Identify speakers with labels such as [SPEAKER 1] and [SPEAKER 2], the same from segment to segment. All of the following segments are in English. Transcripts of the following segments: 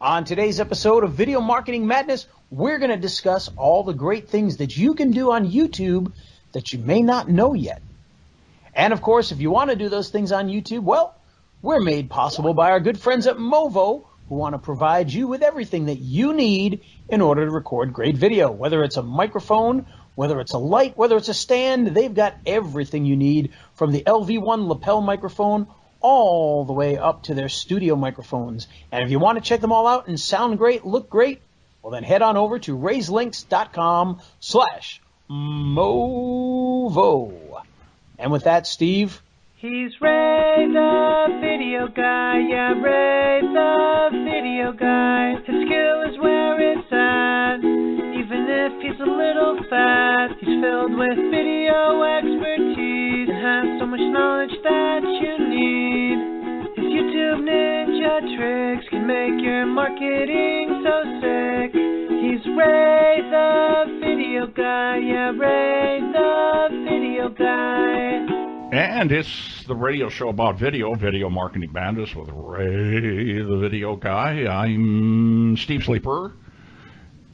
[SPEAKER 1] On today's episode of Video Marketing Madness, we're going to discuss all the great things that you can do on YouTube that you may not know yet. And of course, if you want to do those things on YouTube, well, we're made possible by our good friends at Movo, who want to provide you with everything that you need in order to record great video. Whether it's a microphone, whether it's a light, whether it's a stand, they've got everything you need, from the LV1 lapel microphone all the way up to their studio microphones. And if you want to check them all out and sound great, look great, well then head on over to raiselinks.com/Movo. And with that, Steve.
[SPEAKER 2] He's Ray the video guy, yeah, Ray the video guy. His skill is where it's at, even if he's a little fat. He's filled with video expertise and has so much knowledge that you need. His YouTube ninja tricks can make your marketing so sick. He's Ray the video guy, yeah, Ray the video guy.
[SPEAKER 3] And it's the radio show about Video Marketing Madness with Ray, the video guy. I'm Steve Sleeper.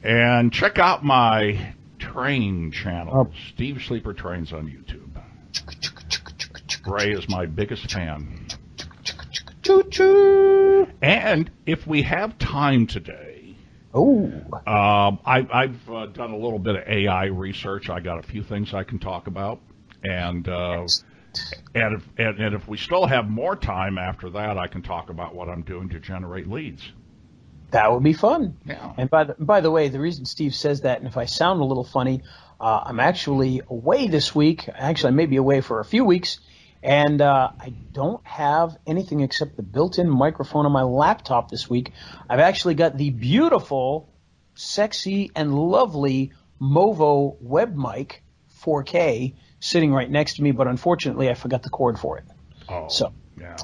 [SPEAKER 3] And check out my train channel, Steve Sleeper Trains on YouTube. Ray is my biggest fan.
[SPEAKER 1] Choo-choo.
[SPEAKER 3] And if we have time today, I've done a little bit of AI research. I got a few things I can talk about. And if we still have more time after that, I can talk about what I'm doing to generate leads.
[SPEAKER 1] That would be fun.
[SPEAKER 3] Yeah.
[SPEAKER 1] And by the way, the reason Steve says that, and if I sound a little funny, I'm actually away this week. Actually, I may be away for a few weeks, and I don't have anything except the built-in microphone on my laptop this week. I've actually got the beautiful, sexy, and lovely Movo web mic 4K sitting right next to me, but unfortunately I forgot the cord for it.
[SPEAKER 3] Oh,
[SPEAKER 1] so
[SPEAKER 3] yeah.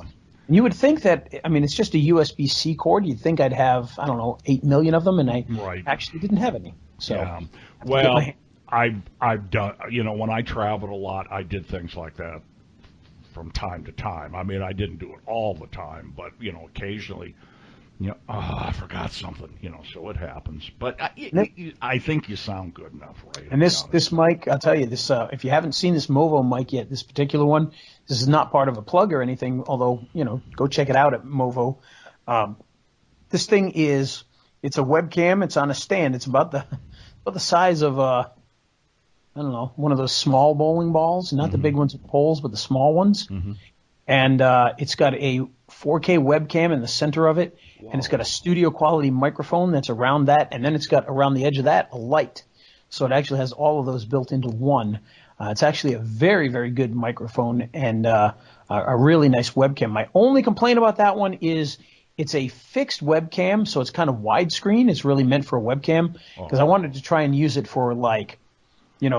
[SPEAKER 1] You would think that, I mean, it's just a USB-C cord. You'd think I'd have, I don't know, 8 million of them, and I actually didn't have any. So,
[SPEAKER 3] yeah. Well, I've done, when I traveled a lot, I did things like that from time to time. I mean, I didn't do it all the time, but, occasionally, I forgot something, so it happens. But I think you sound good enough, right?
[SPEAKER 1] And this mic, I'll tell you, this if you haven't seen this Movo mic yet, this particular one, this is not part of a plug or anything, although, go check it out at Movo. This thing it's a webcam. It's on a stand. It's about the size of, I don't know, one of those small bowling balls, not the big ones with poles, but the small ones. Mm-hmm. And it's got a 4K webcam in the center of it. Whoa. And it's got a studio quality microphone that's around that, and then it's got around the edge of that a light. So it actually has all of those built into one. It's actually a very, very good microphone and a really nice webcam. My only complaint about that one is it's a fixed webcam, so it's kind of widescreen. It's really meant for a webcam because I wanted to try and use it for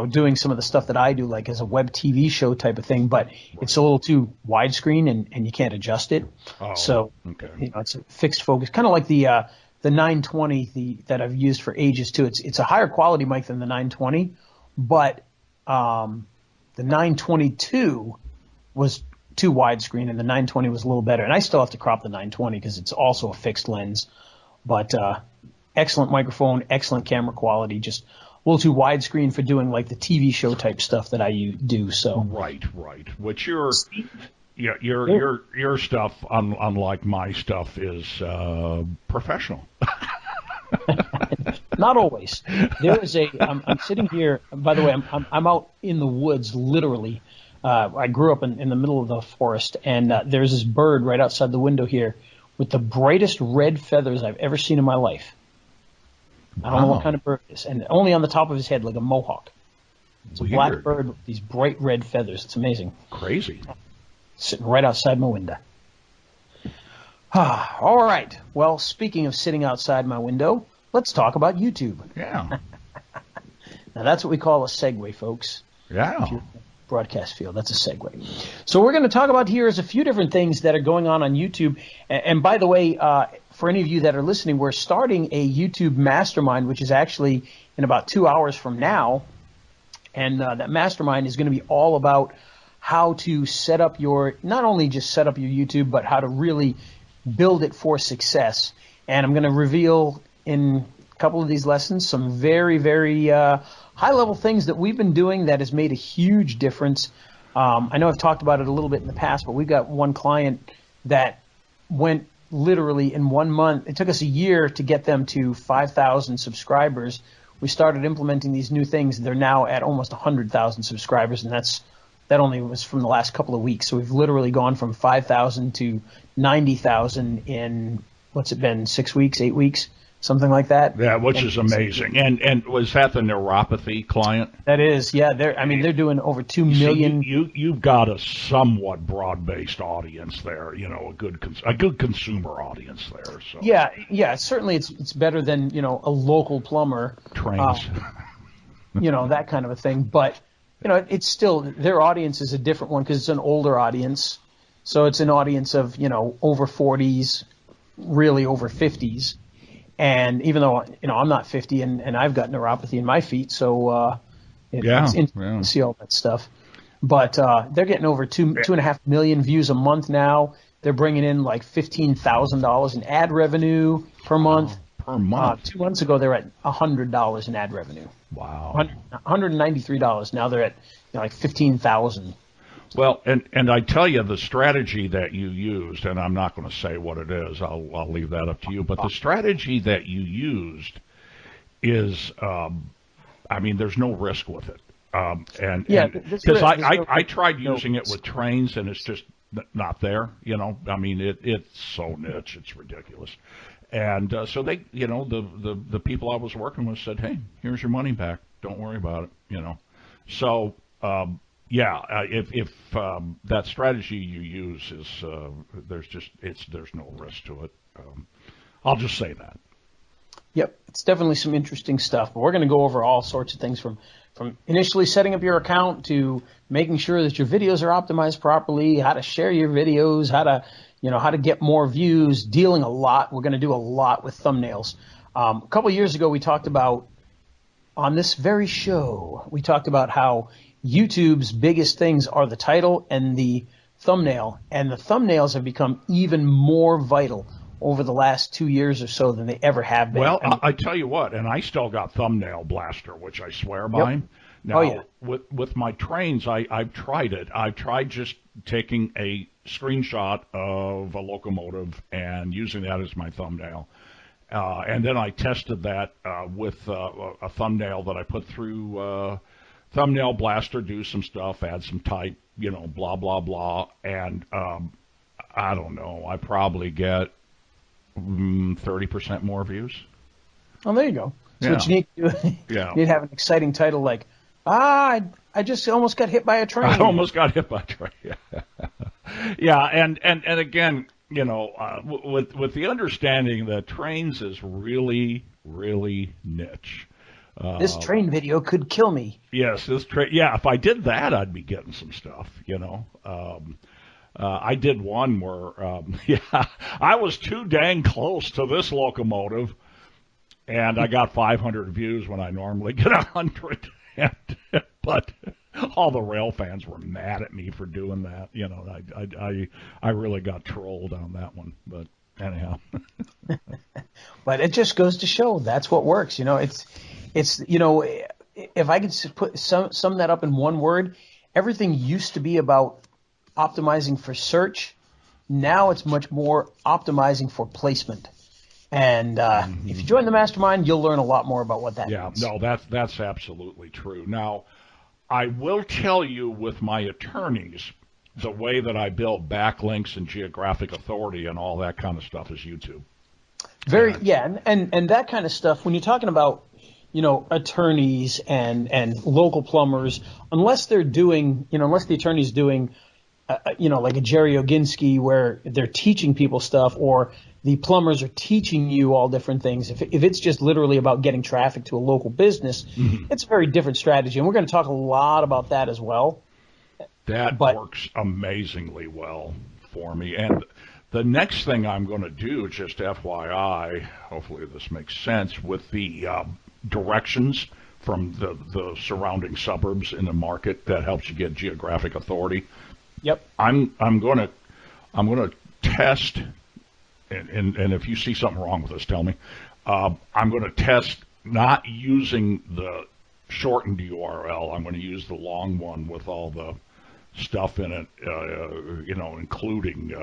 [SPEAKER 1] doing some of the stuff that I do, like as a web TV show type of thing, but it's a little too widescreen and you can't adjust it. So, it's a fixed focus, kind of like the 920 that I've used for ages too. It's a higher quality mic than the 920, but the 922 was too widescreen and the 920 was a little better. And I still have to crop the 920 because it's also a fixed lens, but excellent microphone, excellent camera quality, just a little too widescreen for doing like the TV show type stuff that I do. So
[SPEAKER 3] right. Which your stuff, unlike my stuff, is professional.
[SPEAKER 1] Not always. There is I'm sitting here. By the way, I'm out in the woods, literally. I grew up in the middle of the forest, and there's this bird right outside the window here with the brightest red feathers I've ever seen in my life. I don't know what kind of bird it is, and only on the top of his head, like a mohawk. It's a black bird with these bright red feathers. It's amazing.
[SPEAKER 3] Crazy.
[SPEAKER 1] Sitting right outside my window. All right. Well, speaking of sitting outside my window, let's talk about YouTube.
[SPEAKER 3] Yeah.
[SPEAKER 1] Now, that's what we call a segue, folks.
[SPEAKER 3] Yeah.
[SPEAKER 1] Broadcast field. That's a segue. So we're going to talk about here is a few different things that are going on YouTube. And by the way, for any of you that are listening, we're starting a YouTube mastermind, which is actually in about 2 hours from now. And that mastermind is going to be all about how to set up not only just set up your YouTube, but how to really build it for success. And I'm going to reveal in a couple of these lessons some very, very high-level things that we've been doing that has made a huge difference. I know I've talked about it a little bit in the past, but we've got one client that went literally in 1 month. It took us a year to get them to 5,000 subscribers. We started implementing these new things. They're now at almost 100,000 subscribers, and that only was from the last couple of weeks. So we've literally gone from 5,000 to 90,000 in, what's it been, 6 weeks, 8 weeks? Something like that.
[SPEAKER 3] Yeah, which is amazing. And was that the neuropathy client?
[SPEAKER 1] That is, yeah. They're doing over 2 million.
[SPEAKER 3] You've got a somewhat broad-based audience there. A good consumer audience there. So
[SPEAKER 1] Yeah. Certainly, it's better than a local plumber.
[SPEAKER 3] Trains.
[SPEAKER 1] That kind of a thing. But it's still, their audience is a different one because it's an older audience. So it's an audience of over 40s, really over 50s. And even though, I'm not 50 and I've got neuropathy in my feet, so it's interesting to see all that stuff. But they're getting over 2.5 million views a month now. They're bringing in like $15,000 in ad revenue per month.
[SPEAKER 3] Per month.
[SPEAKER 1] 2 months ago, they were at $100 in ad revenue.
[SPEAKER 3] Wow.
[SPEAKER 1] $193. Now they're at like $15,000.
[SPEAKER 3] Well, and I tell you, the strategy that you used, and I'm not going to say what it is, I'll leave that up to you, but the strategy that you used is, there's no risk with it. Because I tried using it with trains, and it's just not there, it's so niche, it's ridiculous. And so they, the people I was working with said, hey, here's your money back. Don't worry about it, So, if that strategy you use is there's no risk to it. I'll just say that.
[SPEAKER 1] Yep, it's definitely some interesting stuff. But we're going to go over all sorts of things from initially setting up your account to making sure that your videos are optimized properly, how to share your videos, how to get more views, dealing a lot. We're going to do a lot with thumbnails. A couple of years ago, we talked about on this very show, we talked about how YouTube's biggest things are the title and the thumbnail, and the thumbnails have become even more vital over the last 2 years or so than they ever have been.
[SPEAKER 3] Well, I tell you what, and I still got Thumbnail Blaster, which I swear by.
[SPEAKER 1] Yep.
[SPEAKER 3] Now, with my trains, I've tried it. I've tried just taking a screenshot of a locomotive and using that as my thumbnail. And then I tested that with a thumbnail that I put through Thumbnail Blaster, do some stuff, add some type, blah, blah, blah. And I don't know, I probably get 30% more views.
[SPEAKER 1] Oh, there you go. So what you need to do,
[SPEAKER 3] you
[SPEAKER 1] need to have an exciting title like, I just almost got hit by a train.
[SPEAKER 3] I almost got hit by a train. Yeah, and again, with the understanding that trains is really, really niche.
[SPEAKER 1] This train video could kill me.
[SPEAKER 3] Yes, this train. Yeah, if I did that, I'd be getting some stuff. I did one where, I was too dang close to this locomotive, and I got 500 views when I normally get 100. But all the rail fans were mad at me for doing that. I really got trolled on that one. But anyhow.
[SPEAKER 1] But it just goes to show that's what works. It's if I could sum that up in one word, everything used to be about optimizing for search. Now it's much more optimizing for placement. And if you join the mastermind, you'll learn a lot more about what that means.
[SPEAKER 3] Yeah, no, that's absolutely true. Now, I will tell you with my attorneys, the way that I build backlinks and geographic authority and all that kind of stuff is YouTube. And that kind of stuff, when you're talking about, attorneys and local plumbers, unless the attorney's doing, like a Jerry Oginski where they're teaching people stuff, or the plumbers are teaching you all different things. If it's just literally about getting traffic to a local business, it's a very different strategy. And we're going to talk a lot about that as well. That works amazingly well for me. And the next thing I'm going to do, just FYI, hopefully this makes sense, with the directions from the surrounding suburbs in the market that helps you get geographic authority.
[SPEAKER 1] Yep.
[SPEAKER 3] I'm going to test and if you see something wrong with this, tell me. I'm going to test not using the shortened URL. I'm going to use the long one with all the stuff in it, including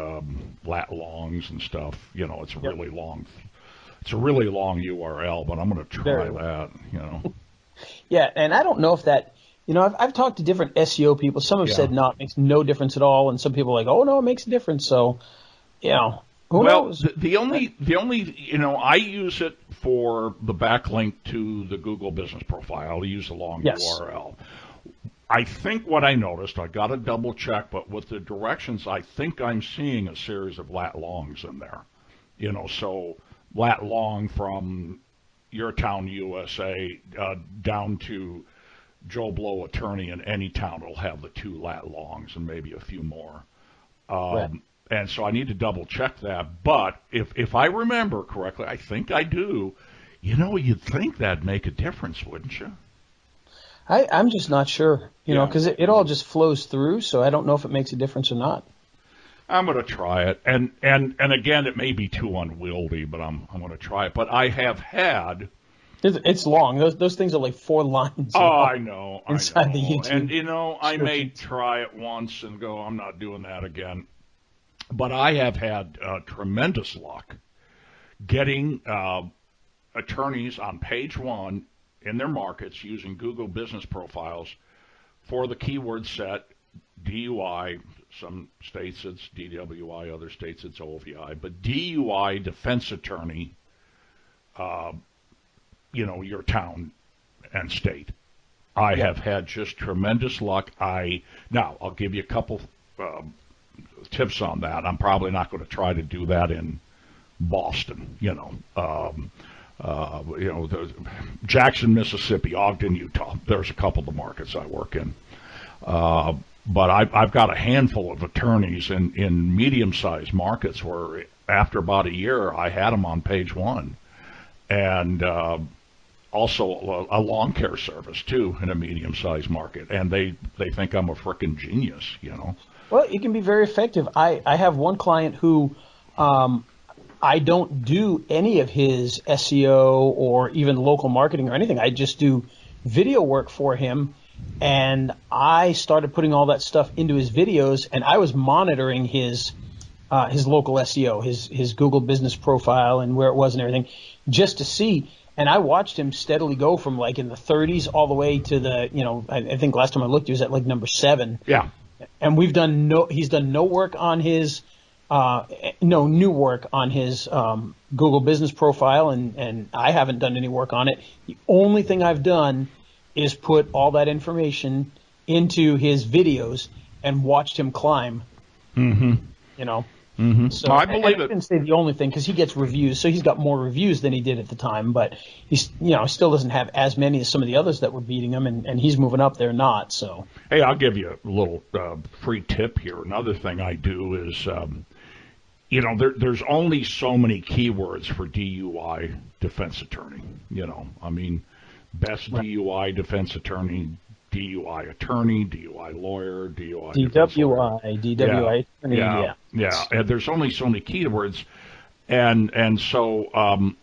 [SPEAKER 3] lat longs and stuff. It's really long. It's a really long URL, but I'm going to try that.
[SPEAKER 1] Yeah, and I don't know if that. I've talked to different SEO people. Some have said no, it makes no difference at all, and some people are like, oh no, it makes a difference. So, who knows?
[SPEAKER 3] The only I use it for the backlink to the Google Business Profile. I use the long URL. I think what I noticed, I got to double check, but with the directions, I think I'm seeing a series of lat longs in there. So lat long from your town, USA, down to Joe Blow attorney in any town will have the 2 lat longs and maybe a few more. And so I need to double check that. But if I remember correctly, I think I do. You'd think that'd make a difference, wouldn't you?
[SPEAKER 1] I'm just not sure, because it all just flows through. So I don't know if it makes a difference or not.
[SPEAKER 3] I'm going to try it. And again, it may be too unwieldy, but I'm going to try it. But I have had.
[SPEAKER 1] It's long. Those things are like 4 lines.
[SPEAKER 3] Oh, I know.
[SPEAKER 1] Inside the YouTube.
[SPEAKER 3] And, I may try it once and go, I'm not doing that again. But I have had tremendous luck getting attorneys on page 1 in their markets using Google Business Profiles for the keyword set DUI. Some states it's DWI, other states it's OVI. But DUI defense attorney, your town and state. I have had just tremendous luck. Now, I'll give you a couple tips on that. I'm probably not going to try to do that in Boston, Jackson, Mississippi, Ogden, Utah. There's a couple of the markets I work in. But I've got a handful of attorneys in medium-sized markets where after about a year I had them on page 1. And also a lawn care service, too, in a medium-sized market. And they think I'm a frickin' genius,
[SPEAKER 1] Well, it can be very effective. I have one client who I don't do any of his SEO or even local marketing or anything. I just do video work for him. And I started putting all that stuff into his videos, and I was monitoring his local SEO, his Google Business Profile and where it was and everything, just to see. And I watched him steadily go from like in the 30s all the way to the, I think last time I looked, he was at like number 7.
[SPEAKER 3] Yeah.
[SPEAKER 1] And he's done no work on his, no new work on his Google Business Profile, and I haven't done any work on it. The only thing I've done is put all that information into his videos and watched him climb.
[SPEAKER 3] Mm-hmm. Mm-hmm.
[SPEAKER 1] So I believe it. I didn't say the only thing because he gets reviews, so he's got more reviews than he did at the time. But he's, still doesn't have as many as some of the others that were beating him, and he's moving up. They're not. So
[SPEAKER 3] hey, I'll give you a little free tip here. Another thing I do is, there's only so many keywords for DUI defense attorney. Best DUI defense attorney, DUI attorney, DUI lawyer, DUI
[SPEAKER 1] DWI attorney.
[SPEAKER 3] Yeah. And there's only so many keywords, and so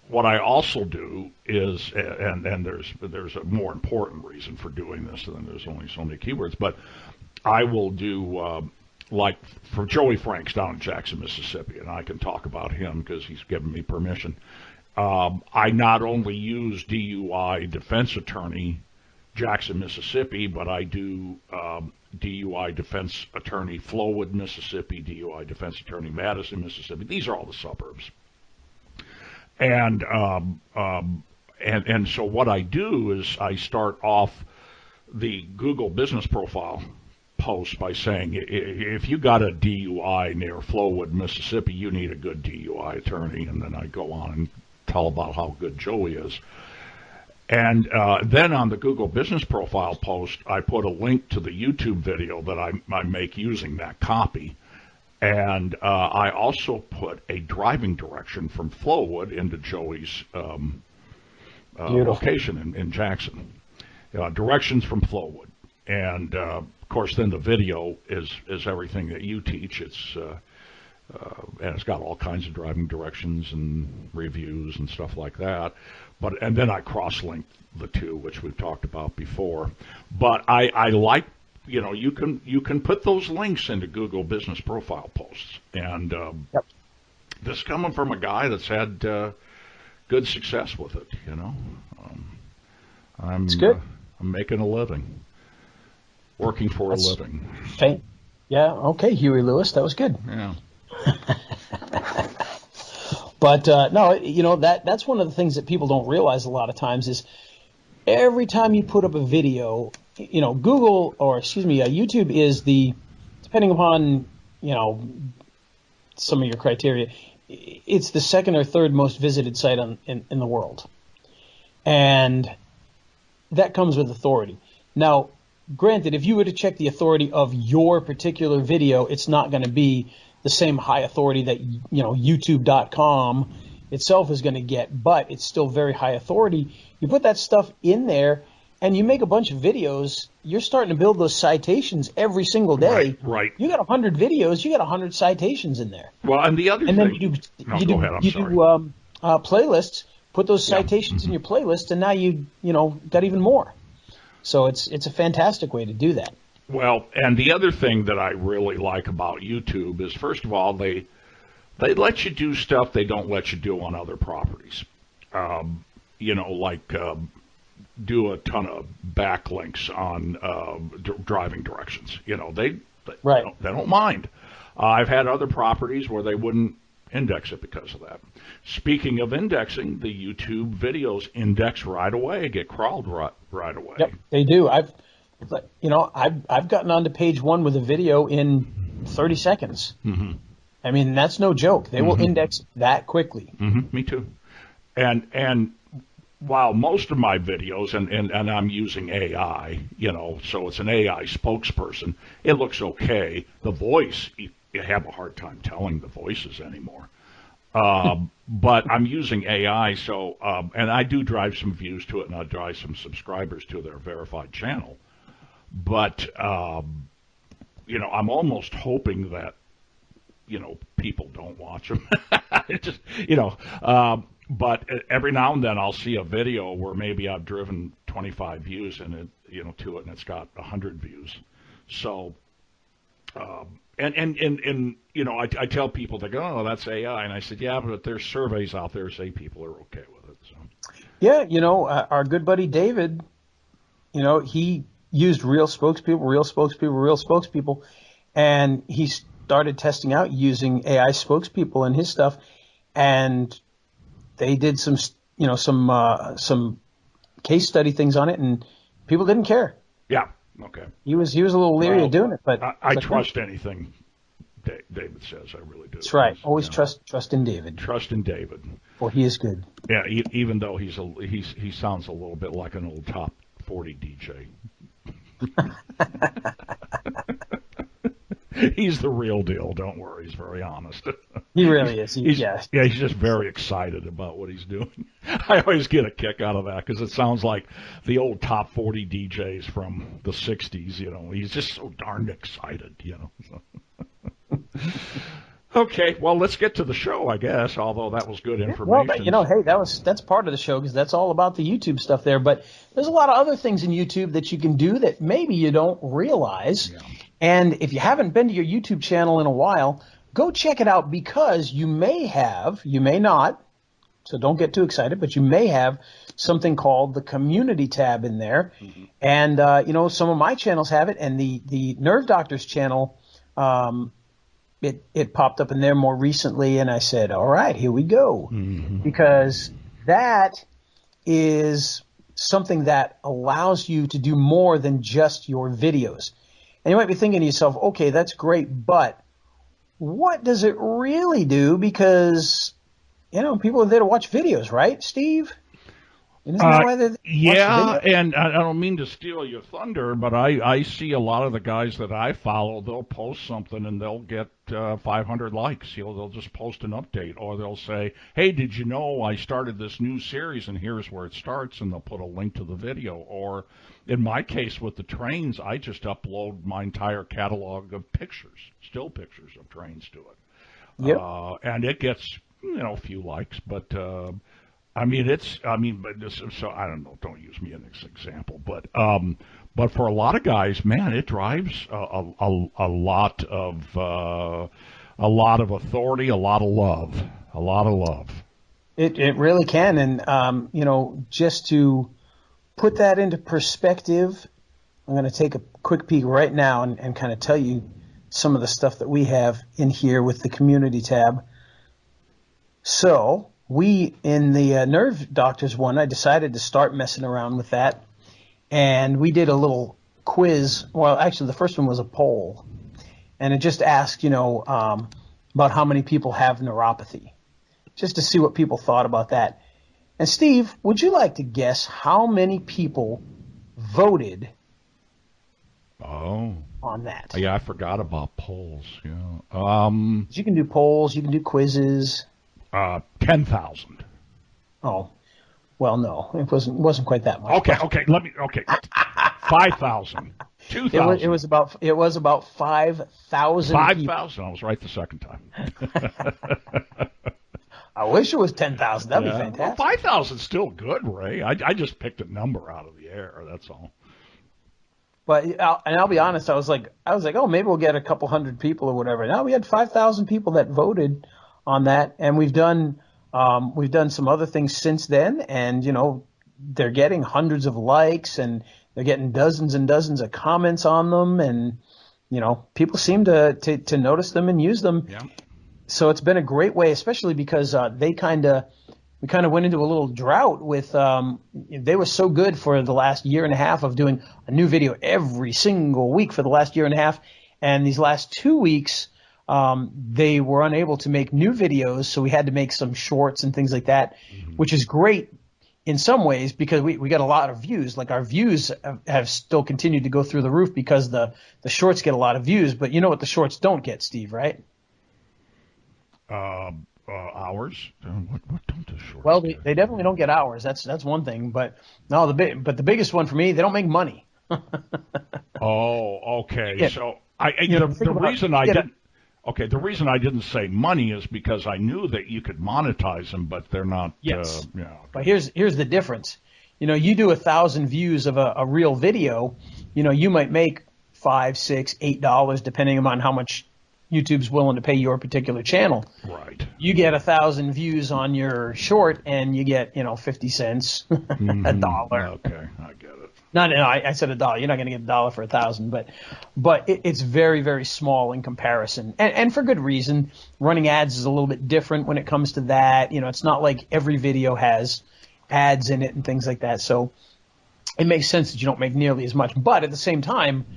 [SPEAKER 3] what I also do is, and there's a more important reason for doing this than there's only so many keywords, but I will do like for Joey Franks down in Jackson, Mississippi, and I can talk about him because he's given me permission. I not only use DUI defense attorney Jackson, Mississippi, but I do DUI defense attorney Flowood, Mississippi, DUI defense attorney Madison, Mississippi. These are all the suburbs. And so what I do is I start off the Google Business Profile post by saying, if you got a DUI near Flowood, Mississippi, you need a good DUI attorney. And then I go on and tell about how good Joey is. And then on the Google Business Profile post, I put a link to the YouTube video that I make using that copy. And I also put a driving direction from Flowood into Joey's location in Jackson. Directions from Flowood. And, of course, then the video is everything that you teach. It's and it's got all kinds of driving directions and reviews and stuff like that. And then I cross-link the two, which we've talked about before. But I like, you can put those links into Google Business Profile posts, and
[SPEAKER 1] Yep.
[SPEAKER 3] this coming from a guy that's had good success with it.
[SPEAKER 1] It's good.
[SPEAKER 3] I'm making a living, working for a living.
[SPEAKER 1] Yeah. Okay, Huey Lewis, that was good.
[SPEAKER 3] Yeah.
[SPEAKER 1] But no, that's one of the things that people don't realize a lot of times is every time you put up a video, YouTube is depending upon, some of your criteria, it's the second or third most visited site in the world. And that comes with authority. Now, granted, if you were to check the authority of your particular video, it's not going to be the same high authority that, YouTube.com itself is going to get, but it's still very high authority. You put that stuff in there and you make a bunch of videos, you're starting to build those citations every single day.
[SPEAKER 3] Right.
[SPEAKER 1] You got 100 videos, you got 100 citations in there.
[SPEAKER 3] Well, and the other
[SPEAKER 1] and
[SPEAKER 3] thing...
[SPEAKER 1] then you do
[SPEAKER 3] sorry.
[SPEAKER 1] Playlists, put those citations in your playlist, and now you got even more. So it's a fantastic way to do that.
[SPEAKER 3] Well, and the other thing that I really like about YouTube is, first of all, they let you do stuff they don't let you do on other properties. Do a ton of backlinks on driving directions. They don't mind. I've had other properties where they wouldn't index it because of that. Speaking of indexing, the YouTube videos index right away, get crawled right away.
[SPEAKER 1] Yep, they do. I've gotten onto page one with a video in 30 seconds.
[SPEAKER 3] Mm-hmm.
[SPEAKER 1] I mean, that's no joke. They will index that quickly.
[SPEAKER 3] Mm-hmm. Me too. And while most of my videos, and I'm using AI, so it's an AI spokesperson, it looks okay. The voice, you have a hard time telling the voices anymore. But I'm using AI, so and I do drive some views to it, and I drive some subscribers to their verified channel. But I'm almost hoping that people don't watch them. Just but every now and then I'll see a video where maybe I've driven 25 views to it, and it's got 100 views. So. I tell people, they go, "Oh, that's AI," and I said, "Yeah, but there's surveys out there say people are okay with it." So.
[SPEAKER 1] Yeah, our good buddy David, he used real spokespeople, and he started testing out using AI spokespeople in his stuff, and they did some case study things on it, and people didn't care.
[SPEAKER 3] Yeah. Okay.
[SPEAKER 1] He was a little leery of doing it, but
[SPEAKER 3] I trust anything David says. I really do.
[SPEAKER 1] That's right. Always trust in David.
[SPEAKER 3] Trust in David.
[SPEAKER 1] For he is good.
[SPEAKER 3] Yeah, even though he sounds a little bit like an old top 40 DJ. He's the real deal. Don't worry. He's very honest.
[SPEAKER 1] He really is.
[SPEAKER 3] He's just very excited about what he's doing. I always get a kick out of that because it sounds like the old top 40 DJs from the 60s. He's just so darned excited, So. Okay, well, let's get to the show, I guess, although that was good information.
[SPEAKER 1] Well, hey, that's part of the show because that's all about the YouTube stuff there. But there's a lot of other things in YouTube that you can do that maybe you don't realize. Yeah. And if you haven't been to your YouTube channel in a while, go check it out because you may not, so don't get too excited, but you may have something called the community tab in there. Mm-hmm. And, some of my channels have it, and the Nerve Doctors channel, it popped up in there more recently, and I said, all right, here we go. Mm-hmm. Because that is something that allows you to do more than just your videos. And you might be thinking to yourself, okay, that's great, but what does it really do? Because, people are there to watch videos, right, Steve? Isn't that why they're
[SPEAKER 3] yeah, and I don't mean to steal your thunder, but I see a lot of the guys that I follow, they'll post something and they'll get 500 likes. They'll just post an update, or they'll say, hey, did you know I started this new series and here's where it starts, and they'll put a link to the video. Or in my case with the trains, I just upload my entire catalog of pictures, still pictures of trains to it.
[SPEAKER 1] Yep.
[SPEAKER 3] And it gets, a few likes, but but this, so I don't know, don't use me as an example, but for a lot of guys, man, it drives a lot of authority, a lot of love.
[SPEAKER 1] It really can, and just to put that into perspective, I'm going to take a quick peek right now and kind of tell you some of the stuff that we have in here with the community tab. So we, in the Nerve Doctors one, I decided to start messing around with that. And we did a little quiz. Well, actually, the first one was a poll. And it just asked, about how many people have neuropathy, just to see what people thought about that. And Steve, would you like to guess how many people voted on that?
[SPEAKER 3] Yeah, I forgot about polls. Yeah.
[SPEAKER 1] You can do polls. You can do quizzes.
[SPEAKER 3] 10,000.
[SPEAKER 1] Oh, well, no, it wasn't quite that much.
[SPEAKER 3] Okay. 5,000. 2,000.
[SPEAKER 1] It was about 5,000.
[SPEAKER 3] 5,000. I was right the second time.
[SPEAKER 1] I wish it was 10,000. That'd be fantastic.
[SPEAKER 3] Well, 5,000 is still good, Ray. I just picked a number out of the air. That's all.
[SPEAKER 1] But I'll be honest. I was like, oh, maybe we'll get a couple hundred people or whatever. No, we had 5,000 people that voted on that, and we've done some other things since then, and they're getting hundreds of likes, and they're getting dozens and dozens of comments on them, and people seem to notice them and use them.
[SPEAKER 3] Yeah.
[SPEAKER 1] So it's been a great way, especially because we kind of went into a little drought with they were so good for the last year and a half of doing a new video every single week for the last year and a half, and these last 2 weeks they were unable to make new videos, so we had to make some shorts and things like that, which is great in some ways because we got a lot of views. Like our views have still continued to go through the roof because the shorts get a lot of views, but you know what the shorts don't get, Steve, right?
[SPEAKER 3] Hours. What don't the shorts?
[SPEAKER 1] Well, they definitely don't get hours. That's one thing, but no, the biggest one for me, they don't make money.
[SPEAKER 3] Oh, okay.
[SPEAKER 1] Yeah.
[SPEAKER 3] So the reason I didn't say money is because I knew that you could monetize them, but they're not.
[SPEAKER 1] Yes.
[SPEAKER 3] Okay.
[SPEAKER 1] But here's the difference. You do 1,000 views of a real video. You might make $5, $6, $8 depending on how much YouTube's willing to pay your particular channel.
[SPEAKER 3] Right.
[SPEAKER 1] You get 1,000 views on your short, and you get 50 cents, $1.
[SPEAKER 3] Okay, I get it.
[SPEAKER 1] No, I said $1. You're not going to get $1 for 1,000, but it's very, very small in comparison, and for good reason. Running ads is a little bit different when it comes to that. It's not like every video has ads in it and things like that. So it makes sense that you don't make nearly as much. But at the same time,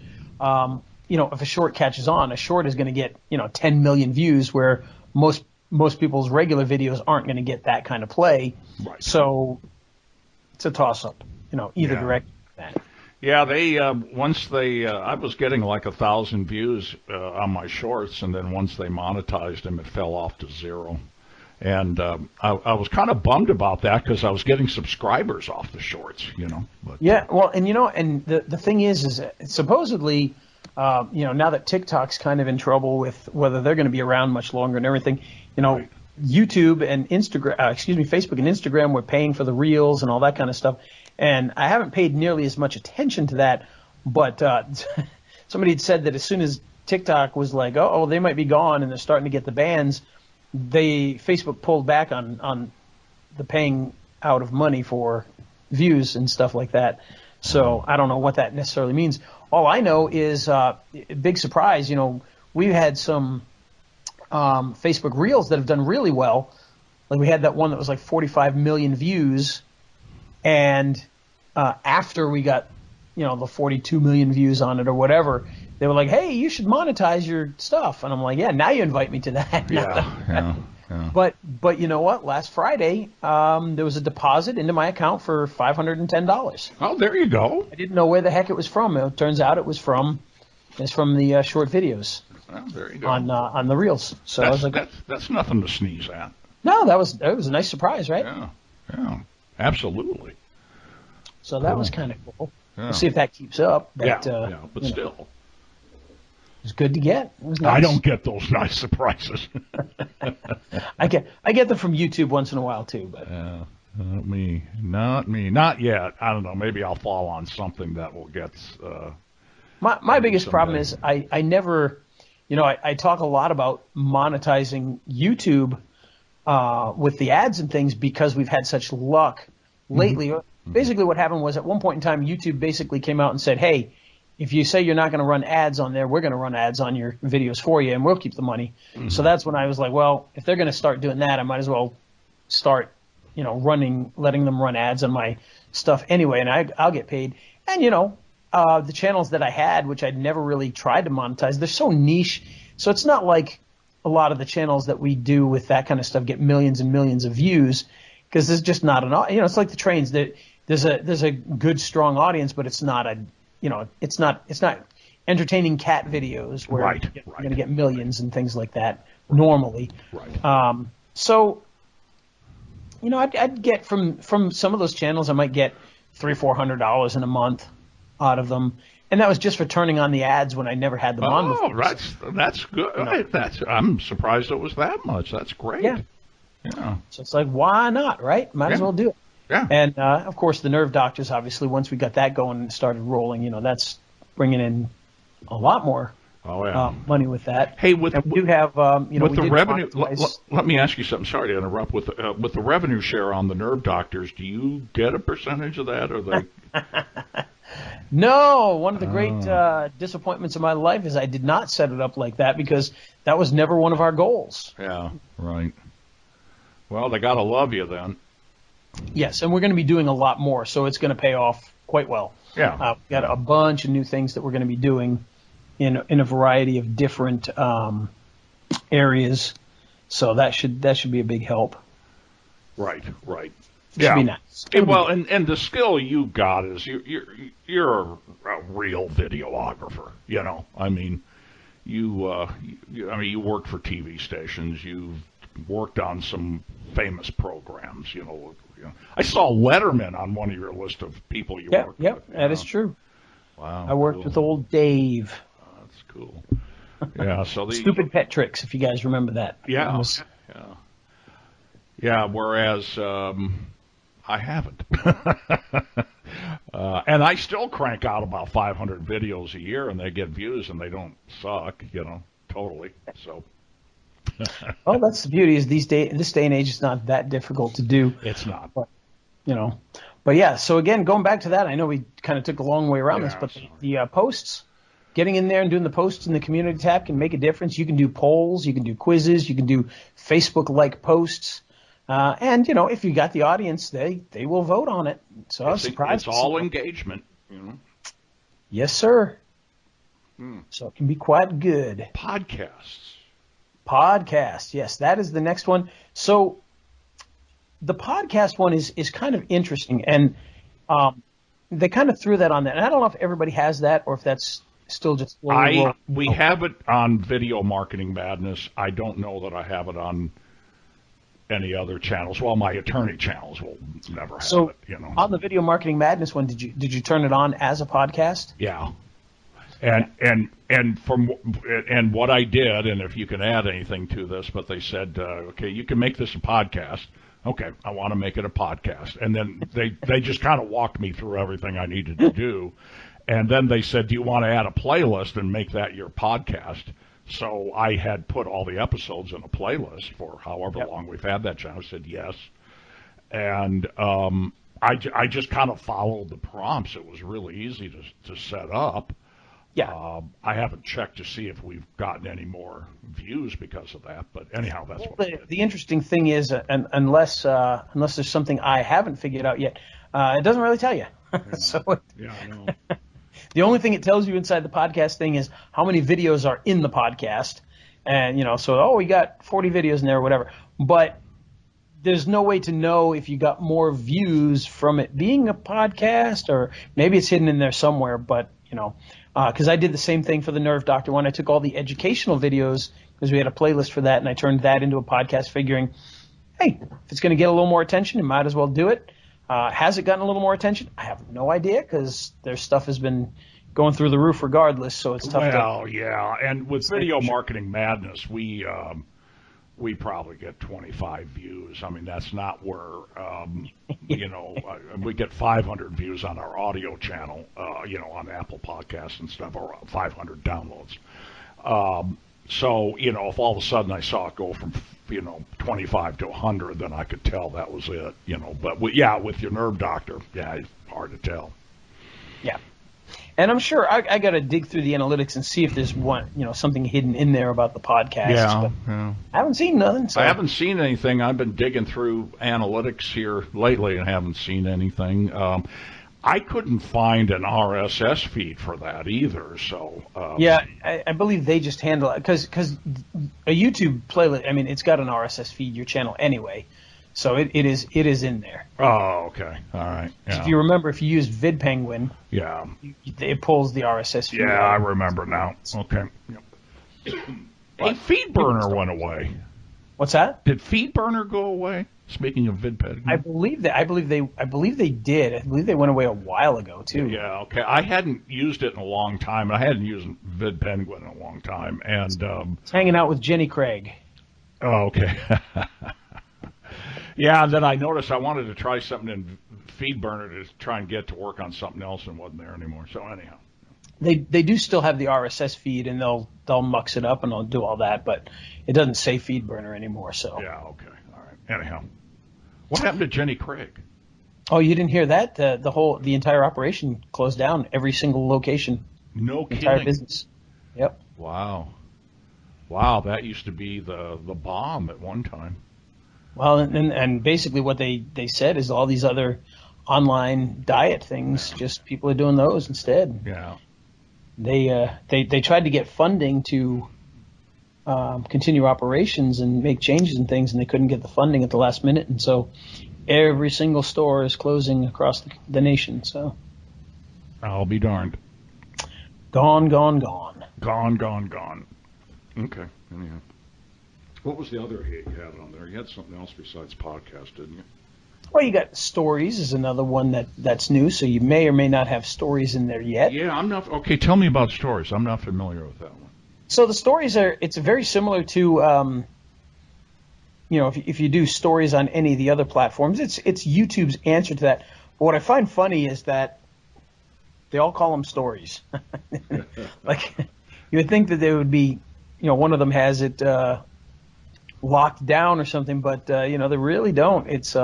[SPEAKER 1] if a short catches on, a short is going to get 10 million views, where most people's regular videos aren't going to get that kind of play.
[SPEAKER 3] Right.
[SPEAKER 1] So it's a toss up, either direction.
[SPEAKER 3] Yeah, they I was getting like 1,000 views on my shorts, and then once they monetized them, it fell off to 0. And I was kind of bummed about that because I was getting subscribers off the shorts, But,
[SPEAKER 1] yeah, well, and the thing is supposedly, now that TikTok's kind of in trouble with whether they're going to be around much longer and everything,
[SPEAKER 3] Right.
[SPEAKER 1] YouTube and Facebook and Instagram were paying for the reels and all that kind of stuff. And I haven't paid nearly as much attention to that, but somebody had said that as soon as TikTok was like, oh, they might be gone and they're starting to get the bans, Facebook pulled back on the paying out of money for views and stuff like that. So I don't know what that necessarily means. All I know is big surprise. We've had some Facebook Reels that have done really well. Like we had that one that was like 45 million views. And after we got, the 42 million views on it or whatever, they were like, hey, you should monetize your stuff. And I'm like, yeah, now you invite me to that.
[SPEAKER 3] Yeah.
[SPEAKER 1] But you know what? Last Friday, there was a deposit into my account for $510.
[SPEAKER 3] Oh, there you go.
[SPEAKER 1] I didn't know where the heck it was from. It turns out it's from the short videos.
[SPEAKER 3] Well, there you go.
[SPEAKER 1] On the Reels. So I was like,
[SPEAKER 3] that's nothing to sneeze at.
[SPEAKER 1] No, that was a nice surprise, right?
[SPEAKER 3] Yeah, absolutely.
[SPEAKER 1] So that was kind of cool.
[SPEAKER 3] Yeah.
[SPEAKER 1] We'll see if that keeps up. But,
[SPEAKER 3] but still.
[SPEAKER 1] was good to get. It was nice.
[SPEAKER 3] I don't get those nice surprises.
[SPEAKER 1] I get them from YouTube once in a while too, but
[SPEAKER 3] not me, not yet. I don't know. Maybe I'll fall on something that will get.
[SPEAKER 1] My biggest
[SPEAKER 3] someday.
[SPEAKER 1] problem is I never, I talk a lot about monetizing YouTube with the ads and things because we've had such luck lately. Mm-hmm. Basically, what happened was at one point in time, YouTube basically came out and said, "Hey, if you say you're not going to run ads on there, we're going to run ads on your videos for you, and we'll keep the money." Mm-hmm. So that's when I was like, well, if they're going to start doing that, I might as well start, letting them run ads on my stuff anyway, and I'll get paid. And, the channels that I had, which I'd never really tried to monetize, they're so niche. So it's not like a lot of the channels that we do with that kind of stuff get millions and millions of views because there's just not enough. It's like the trains. There's a good, strong audience, but it's not it's not entertaining cat videos where you're going to get millions and things like that normally.
[SPEAKER 3] Right.
[SPEAKER 1] So, I'd get from some of those channels, I might get $300-400 in a month out of them, and that was just for turning on the ads when I never had them on before.
[SPEAKER 3] Oh, that's good. I'm surprised it was that much. That's great.
[SPEAKER 1] Yeah. So it's like, why not, right? Might as well do it.
[SPEAKER 3] Yeah.
[SPEAKER 1] And, of course, the Nerve Doctors, obviously, once we got that going and started rolling, that's bringing in a lot more money with that.
[SPEAKER 3] Hey,
[SPEAKER 1] we do have,
[SPEAKER 3] with the revenue, let me ask you something. Sorry to interrupt. With the revenue share on the Nerve Doctors, do you get a percentage of that, or they?
[SPEAKER 1] No. One of the great disappointments of my life is I did not set it up like that because that was never one of our goals.
[SPEAKER 3] Yeah, right. Well, they got to love you then.
[SPEAKER 1] Yes, and we're going to be doing a lot more, so it's going to pay off quite well.
[SPEAKER 3] Yeah.
[SPEAKER 1] We've got a bunch of new things that we're going to be doing in a variety of different areas, so that should be a big help.
[SPEAKER 3] Right.
[SPEAKER 1] Should be nice.
[SPEAKER 3] Well, and the skill you got is you're a real videographer. I mean, you worked for TV stations. You've worked on some famous programs. I saw Letterman on one of your list of people you worked with.
[SPEAKER 1] Yep, that is true.
[SPEAKER 3] Wow.
[SPEAKER 1] I worked with old Dave.
[SPEAKER 3] Oh, that's cool. Yeah. So
[SPEAKER 1] Stupid Pet Tricks, if you guys remember that.
[SPEAKER 3] Yeah. Yeah. Whereas I haven't. And I still crank out about 500 videos a year, and they get views, and they don't suck, totally. So.
[SPEAKER 1] Well, that's the beauty is in this day and age, it's not that difficult to do.
[SPEAKER 3] It's not.
[SPEAKER 1] But yeah, so again, going back to that, I know we kind of took a long way around this, but the posts, getting in there and doing the posts in the community tab can make a difference. You can do polls, you can do quizzes, you can do Facebook-like posts. And, if you got the audience, they will vote on it. So I was surprised.
[SPEAKER 3] It's all engagement.
[SPEAKER 1] Yes, sir. So it can be quite good. Podcast, yes, that is the next one. So the podcast one is kind of interesting, and they kind of threw that on there. And I don't know if everybody has that or if that's still just
[SPEAKER 3] we have it on Video Marketing Madness. I don't know that I have it on any other channels. Well, my attorney channels will never have it.
[SPEAKER 1] On the Video Marketing Madness one, did you turn it on as a podcast?
[SPEAKER 3] Yeah. And what I did, and if you can add anything to this, but they said, okay, you can make this a podcast. Okay, I want to make it a podcast. And then they just kind of walked me through everything I needed to do. And then they said, do you want to add a playlist and make that your podcast? So I had put all the episodes in a playlist for however long we've had that channel. I said yes. And I just kind of followed the prompts. It was really easy to set up.
[SPEAKER 1] Yeah.
[SPEAKER 3] I haven't checked to see if we've gotten any more views because of that, but anyhow, that's what I did.
[SPEAKER 1] The interesting thing is, unless there's something I haven't figured out yet, it doesn't really tell you. So
[SPEAKER 3] I know.
[SPEAKER 1] The only thing it tells you inside the podcast thing is how many videos are in the podcast, and so we got 40 videos in there or whatever. But there's no way to know if you got more views from it being a podcast, or maybe it's hidden in there somewhere. But because I did the same thing for the Nerve Doctor one. I took all the educational videos because we had a playlist for that, and I turned that into a podcast figuring, hey, if it's going to get a little more attention, you might as well do it. Has it gotten a little more attention? I have no idea because their stuff has been going through the roof regardless. So it's tough.
[SPEAKER 3] Well, yeah, and with Video Marketing Madness, we probably get 25 views. I mean, that's not where we get 500 views on our audio channel, on Apple Podcasts and stuff, or 500 downloads. So, if all of a sudden I saw it go from, 25 to 100, then I could tell that was it, But, with your Nerve Doctor, it's hard to tell.
[SPEAKER 1] Yeah. And I'm sure I got to dig through the analytics and see if there's something hidden in there about the podcast.
[SPEAKER 3] Yeah.
[SPEAKER 1] I haven't seen nothing. So.
[SPEAKER 3] I haven't seen anything. I've been digging through analytics here lately and haven't seen anything. I couldn't find an RSS feed for that either. So
[SPEAKER 1] I believe they just handle it because a YouTube playlist. I mean, it's got an RSS feed, your channel anyway, so it is in there.
[SPEAKER 3] Oh, okay, all right. Yeah.
[SPEAKER 1] If you remember, if you use VidPenguin, it pulls the RSS feed.
[SPEAKER 3] Yeah, I remember now. Okay. Yep. Hey, FeedBurner went away.
[SPEAKER 1] What's that?
[SPEAKER 3] Did FeedBurner go away? Speaking of VidPenguin,
[SPEAKER 1] I believe they did. I believe they went away a while ago too.
[SPEAKER 3] Yeah, okay. I hadn't used it in a long time. I hadn't used VidPenguin in a long time, and
[SPEAKER 1] it's hanging out with Jenny Craig.
[SPEAKER 3] Oh, okay. Yeah, and then I noticed I wanted to try something in FeedBurner to try and get to work on something else, and wasn't there anymore. So anyhow,
[SPEAKER 1] they do still have the RSS feed, and they'll mux it up and they'll do all that, but it doesn't say FeedBurner anymore. So
[SPEAKER 3] yeah, okay, all right. Anyhow. What happened to Jenny Craig?
[SPEAKER 1] Oh, you didn't hear that? The entire operation closed down. Every single location.
[SPEAKER 3] No kidding.
[SPEAKER 1] Entire business. Yep.
[SPEAKER 3] Wow, that used to be the bomb at one time.
[SPEAKER 1] Well, and basically what they said is all these other online diet things, just people are doing those instead.
[SPEAKER 3] Yeah.
[SPEAKER 1] They tried to get funding to continue operations and make changes and things, and they couldn't get the funding at the last minute, and so every single store is closing across the nation. So
[SPEAKER 3] I'll be darned.
[SPEAKER 1] Gone.
[SPEAKER 3] Gone. Okay. Anyhow, what was the other hit you had on there? You had something else besides podcast, didn't you?
[SPEAKER 1] Well, you got stories is another one that's new, so you may or may not have stories in there yet.
[SPEAKER 3] Yeah, I'm not. Okay, tell me about stories. I'm not familiar with that one.
[SPEAKER 1] So the stories it's very similar to, if you do stories on any of the other platforms, it's YouTube's answer to that. But what I find funny is that they all call them stories. Like, you would think that they would be, one of them has it locked down or something, but, they really don't. It's,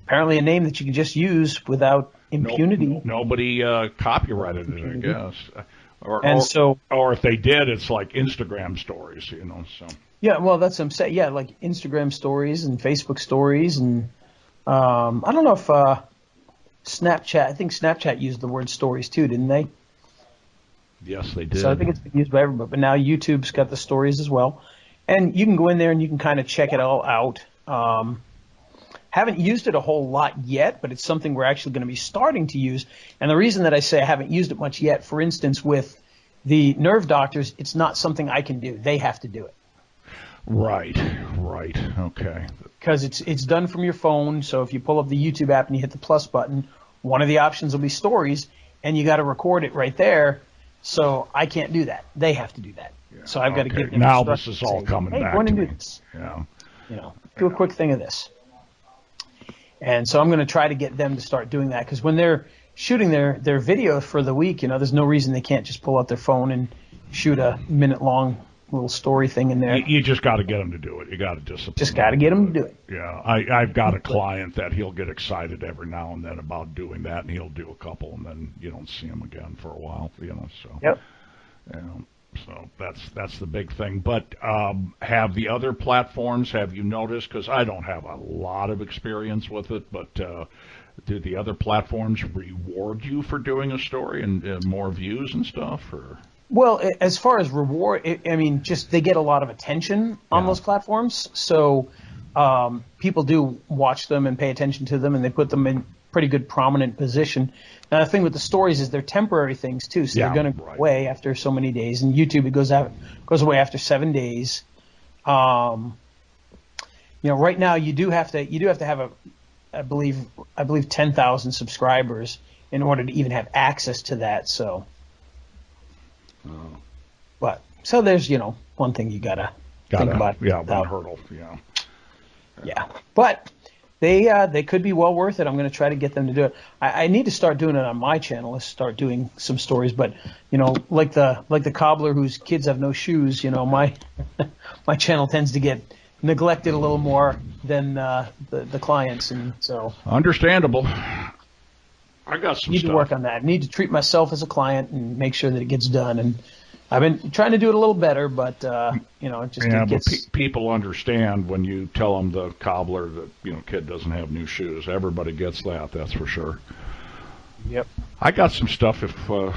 [SPEAKER 1] apparently a name that you can just use without impunity.
[SPEAKER 3] Nobody copyrighted it, I guess. Or if they did, it's like Instagram stories, So
[SPEAKER 1] yeah, well, that's what I'm saying. Yeah, like Instagram stories and Facebook stories, and I don't know if Snapchat. I think Snapchat used the word stories too, didn't they?
[SPEAKER 3] Yes, they did.
[SPEAKER 1] So I think it's been used by everybody. But now YouTube's got the stories as well, and you can go in there and you can kind of check it all out. Haven't used it a whole lot yet, but it's something we're actually going to be starting to use. And the reason that I say I haven't used it much yet, for instance, with the Nerve Doctors, it's not something I can do. They have to do it.
[SPEAKER 3] Right. Okay.
[SPEAKER 1] Because it's done from your phone. So if you pull up the YouTube app and you hit the plus button, one of the options will be stories, and you got to record it right there. So I can't do that. They have to do that. Yeah, so I've got to give them
[SPEAKER 3] now this is all coming
[SPEAKER 1] back.
[SPEAKER 3] Hey,
[SPEAKER 1] go
[SPEAKER 3] to
[SPEAKER 1] and
[SPEAKER 3] me.
[SPEAKER 1] Do this. Yeah. Do a quick thing of this. And so I'm going to try to get them to start doing that, because when they're shooting their video for the week, there's no reason they can't just pull out their phone and shoot a minute-long little story thing in there.
[SPEAKER 3] You just got to get them to do it. You got to discipline.
[SPEAKER 1] Just got to get them to do it.
[SPEAKER 3] Yeah, I've got a client that he'll get excited every now and then about doing that, and he'll do a couple, and then you don't see him again for a while. So.
[SPEAKER 1] Yep.
[SPEAKER 3] So that's the big thing. But have the other platforms, have you noticed, because I don't have a lot of experience with it, but do the other platforms reward you for doing a story and more views and stuff? Or?
[SPEAKER 1] Well, as far as reward, just they get a lot of attention on those platforms. So people do watch them and pay attention to them, and they put them in pretty good prominent position. Now, the thing with the stories is they're temporary things too, so they're going to go away after so many days. And YouTube, it goes away after 7 days. Right now you do have to have I believe 10,000 subscribers in order to even have access to that. So, but so there's one thing you gotta think about.
[SPEAKER 3] Yeah, one hurdle. Yeah.
[SPEAKER 1] Yeah, but they could be well worth it. I'm going to try to get them to do it. I need to start doing it on my channel. Let's start doing some stories. But like the cobbler whose kids have no shoes. My my channel tends to get neglected a little more than the clients, and so
[SPEAKER 3] understandable. I got some
[SPEAKER 1] need
[SPEAKER 3] stuff.
[SPEAKER 1] to work on that. I need to treat myself as a client and make sure that it gets done. And I've been trying to do it a little better, but it just gets.
[SPEAKER 3] But people understand when you tell them the cobbler that kid doesn't have new shoes. Everybody gets that. That's for sure.
[SPEAKER 1] Yep.
[SPEAKER 3] I got some stuff. If we're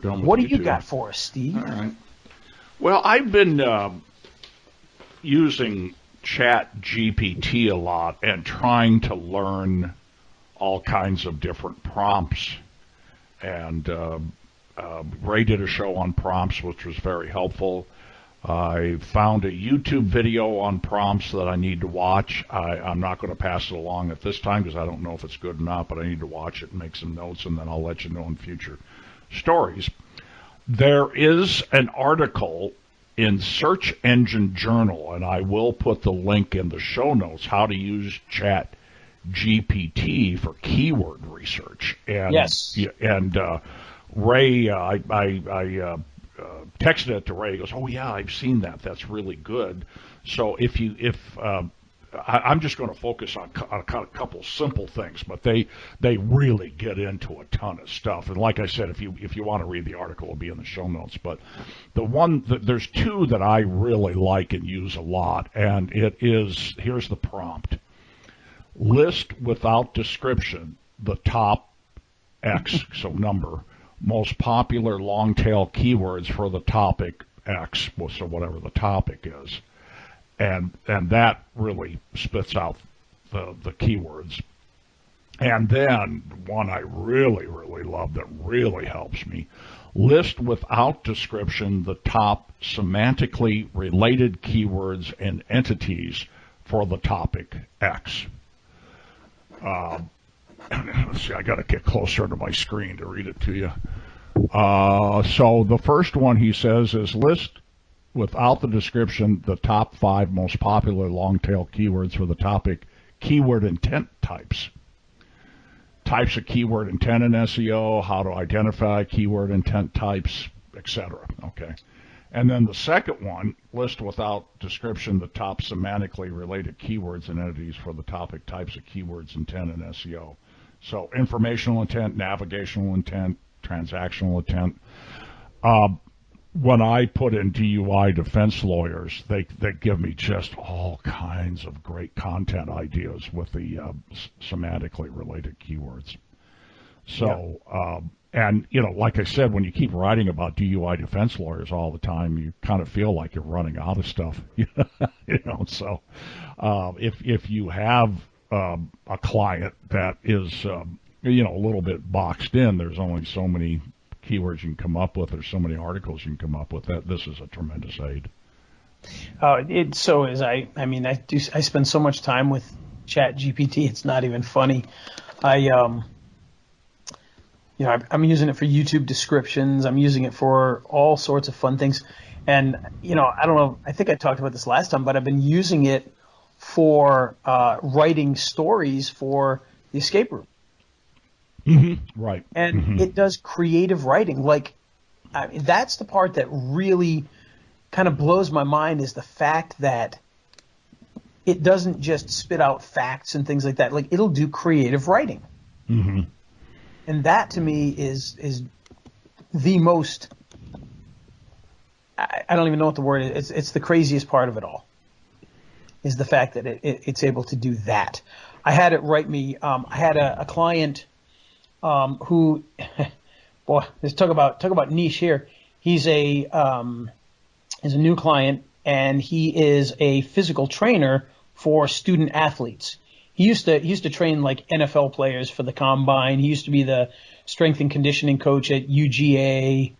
[SPEAKER 3] done with
[SPEAKER 1] what do
[SPEAKER 3] YouTube.
[SPEAKER 1] you got for us, Steve?
[SPEAKER 3] All right. Well, I've been using Chat GPT a lot and trying to learn all kinds of different prompts. And Ray did a show on prompts, which was very helpful. I found a YouTube video on prompts that I need to watch. I'm not going to pass it along at this time because I don't know if it's good or not, but I need to watch it and make some notes, and then I'll let you know in future stories. There is an article in Search Engine Journal, and I will put the link in the show notes, how to use Chat GPT for keyword research. And,
[SPEAKER 1] yes.
[SPEAKER 3] And Ray, I texted it to Ray. He goes, "Oh yeah, I've seen that. That's really good." So I'm just going to focus on a couple simple things, but they really get into a ton of stuff. And like I said, if you want to read the article, it'll be in the show notes. But there's two that I really like and use a lot, and here's the prompt: list without description the top X, so number, most popular long-tail keywords for the topic X, so whatever the topic is. And that really spits out the keywords. And then one I really, really love that really helps me: list without description the top semantically related keywords and entities for the topic X. Let's see, I got to get closer to my screen to read it to you. So the first one he says is list without the description the top 5 most popular long-tail keywords for the topic keyword intent types. Types of keyword intent in SEO, how to identify keyword intent types, etc. Okay. And then the second one, list without description the top semantically related keywords and entities for the topic types of keywords intent in SEO. So informational intent, navigational intent, transactional intent. When I put in DUI defense lawyers, they give me just all kinds of great content ideas with the semantically related keywords. So, and like I said, when you keep writing about DUI defense lawyers all the time, you kind of feel like you're running out of stuff. So if you have a client that is a little bit boxed in, there's only so many keywords you can come up with, or so many articles you can come up with. That this is a tremendous aid.
[SPEAKER 1] So is I spend so much time with Chat GPT, it's not even funny. I'm using it for YouTube descriptions. I'm using it for all sorts of fun things. And, I don't know, I think I talked about this last time, but I've been using it for writing stories for the escape room.
[SPEAKER 3] Mm-hmm. Right.
[SPEAKER 1] And it does creative writing. That's the part that really kind of blows my mind, is the fact that it doesn't just spit out facts and things like that. Like, it'll do creative writing.
[SPEAKER 3] Mm-hmm.
[SPEAKER 1] And that to me is the most, I don't even know what the word is. It's the craziest part of it all, is the fact that it's able to do that. I had it write me, I had a client who, boy, let's talk about niche here. He's a new client, and he is a physical trainer for student athletes. He used to train like NFL players for the combine. He used to be the strength and conditioning coach at UGA,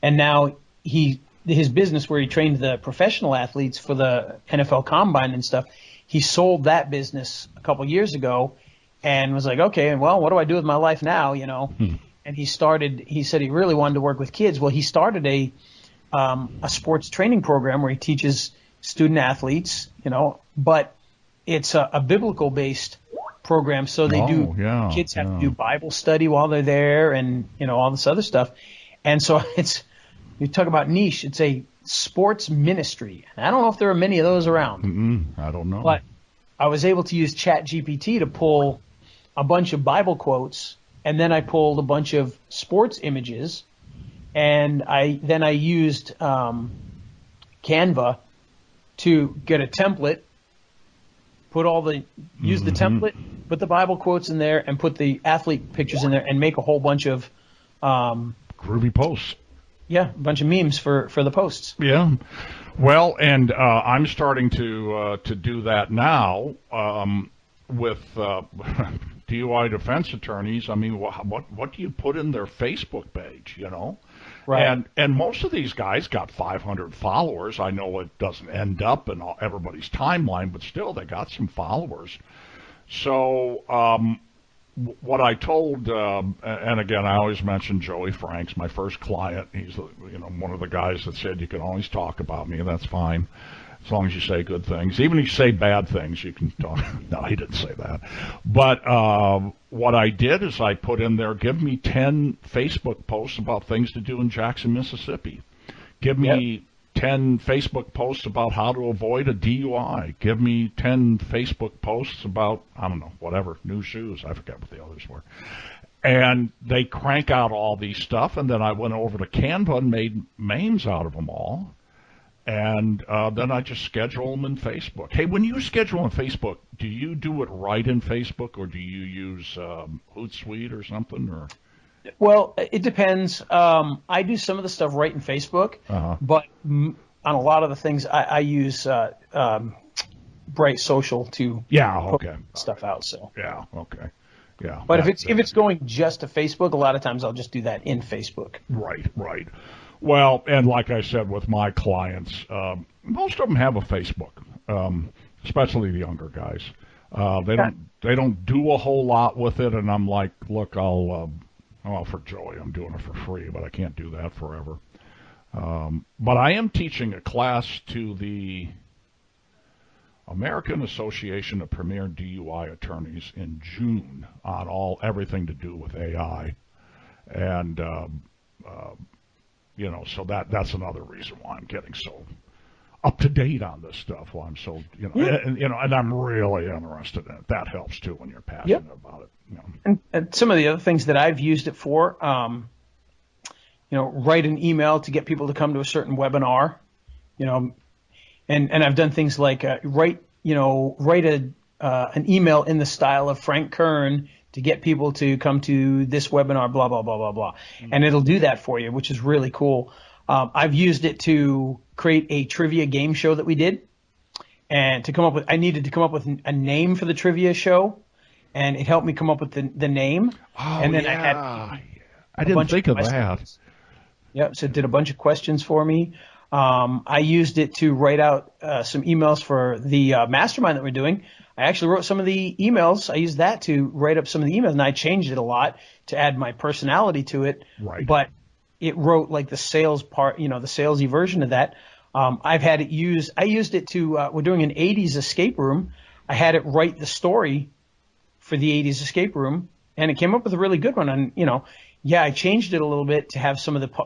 [SPEAKER 1] and now his business where he trained the professional athletes for the NFL combine and stuff. he sold that business a couple years ago and was like, okay, well, what do I do with my life now? And he said he really wanted to work with kids. Well, he started a sports training program where he teaches student athletes, but it's a biblical based program. So they kids have to do Bible study while they're there and, all this other stuff. And so you talk about niche, it's a sports ministry. And I don't know if there are many of those around.
[SPEAKER 3] I don't know.
[SPEAKER 1] But I was able to use ChatGPT to pull a bunch of Bible quotes, and then I pulled a bunch of sports images, and I used Canva to get a template, use the template, put the Bible quotes in there, and put the athlete pictures in there, and make a whole bunch of
[SPEAKER 3] groovy posts.
[SPEAKER 1] Yeah, a bunch of memes for the posts.
[SPEAKER 3] Yeah. Well, and I'm starting to do that now with DUI defense attorneys. I mean, what do you put in their Facebook page, Right. And most of these guys got 500 followers. I know it doesn't end up in everybody's timeline, but still, they got some followers. So what I told, and again, I always mention Joey Franks, my first client. He's one of the guys that said you can always talk about me, and that's fine, as long as you say good things. Even if you say bad things, you can talk. No, he didn't say that. But what I did is I put in there, give me 10 Facebook posts about things to do in Jackson, Mississippi. Give me 10 Facebook posts about how to avoid a DUI. Give me 10 Facebook posts about, I don't know, whatever, new shoes. I forget what the others were. And they crank out all these stuff, and then I went over to Canva and made memes out of them all. And then I just schedule them in Facebook. Hey, when you schedule in Facebook, do you do it right in Facebook, or do you use Hootsuite or something? Or
[SPEAKER 1] Well, it depends. I do some of the stuff right in Facebook, but on a lot of the things I use Bright Social to put stuff out. So But if it's going just to Facebook, a lot of times I'll just do that in Facebook.
[SPEAKER 3] Right. Well, and like I said, with my clients, most of them have a Facebook, especially the younger guys. They don't do a whole lot with it, and I'm like, look, for Joey, I'm doing it for free, but I can't do that forever. But I am teaching a class to the American Association of Premier DUI Attorneys in June on everything to do with AI, and so that's another reason why I'm getting so up to date on this stuff. Why I'm so and I'm really interested in it. That helps too when you're passionate about it.
[SPEAKER 1] And some of the other things that I've used it for, write an email to get people to come to a certain webinar, and I've done things like write an email in the style of Frank Kern to get people to come to this webinar, blah, blah, blah, blah, blah. And it'll do that for you, which is really cool. I've used it to create a trivia game show that we did, and I needed to come up with a name for the trivia show, and it helped me come up with the name.
[SPEAKER 3] Oh,
[SPEAKER 1] and then
[SPEAKER 3] I didn't think of that.
[SPEAKER 1] Yep, so it did a bunch of questions for me. I used it to write out some emails for the mastermind that we're doing. I actually wrote some of the emails. I used that to write up some of the emails, and I changed it a lot to add my personality to it.
[SPEAKER 3] Right.
[SPEAKER 1] But it wrote like the sales part, the salesy version of that. I've had it used. I used it to. We're doing an '80s escape room. I had it write the story for the '80s escape room, and it came up with a really good one. And I changed it a little bit to have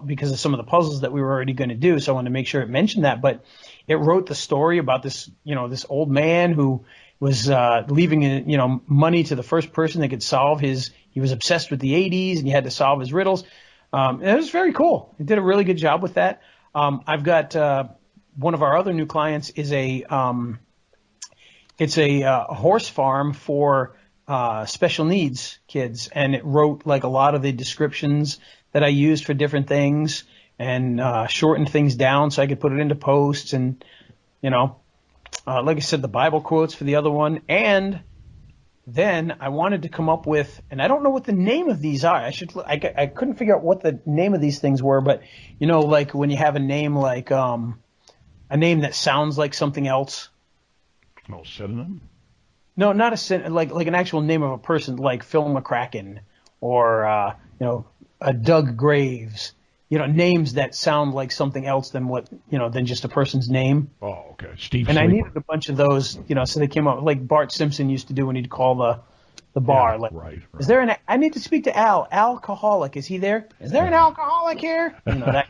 [SPEAKER 1] because of some of the puzzles that we were already going to do. So I wanted to make sure it mentioned that. But it wrote the story about this, this old man who was leaving money to the first person that could solve he was obsessed with the 80s and he had to solve his riddles. And it was very cool. It did a really good job with that. I've got one of our other new clients is it's a horse farm for special needs kids, and it wrote like a lot of the descriptions that I used for different things and shortened things down so I could put it into posts and like I said, the Bible quotes for the other one. And then I wanted to come up with, and I don't know what the name of these are. I couldn't figure out what the name of these things were, but like when you have a name like a name that sounds like something else.
[SPEAKER 3] No synonym?
[SPEAKER 1] No, not like an actual name of a person, like Phil McCracken or Doug Graves. Names that sound like something else than just a person's name.
[SPEAKER 3] Oh, okay. Steve
[SPEAKER 1] And
[SPEAKER 3] Sleeper.
[SPEAKER 1] I needed a bunch of those, so they came up like Bart Simpson used to do when he'd call the bar.
[SPEAKER 3] Yeah,
[SPEAKER 1] like,
[SPEAKER 3] right.
[SPEAKER 1] Is there I need to speak to Al, alcoholic. Is he there? Is there an alcoholic here? That.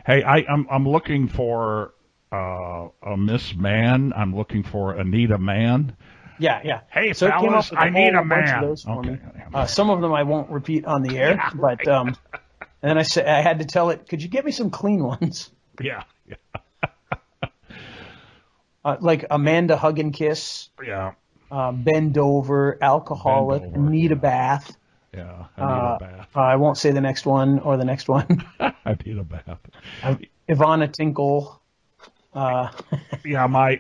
[SPEAKER 3] I'm looking for a Miss Man. I'm looking for Anita Man.
[SPEAKER 1] Yeah.
[SPEAKER 3] Hey,
[SPEAKER 1] so
[SPEAKER 3] fellas,
[SPEAKER 1] it came up with
[SPEAKER 3] I need a
[SPEAKER 1] bunch
[SPEAKER 3] man.
[SPEAKER 1] of those for me.
[SPEAKER 3] Okay.
[SPEAKER 1] Some of them I won't repeat on the air, but and then I had to tell it, could you get me some clean ones?
[SPEAKER 3] Yeah.
[SPEAKER 1] Like Amanda Hug and Kiss.
[SPEAKER 3] Yeah.
[SPEAKER 1] Bend Over, Alcoholic,
[SPEAKER 3] Bend Over,
[SPEAKER 1] Anita Bath.
[SPEAKER 3] Yeah, Anita Bath.
[SPEAKER 1] I won't say the next one or the next one.
[SPEAKER 3] Anita Bath.
[SPEAKER 1] Ivana Tinkle.
[SPEAKER 3] Yeah, my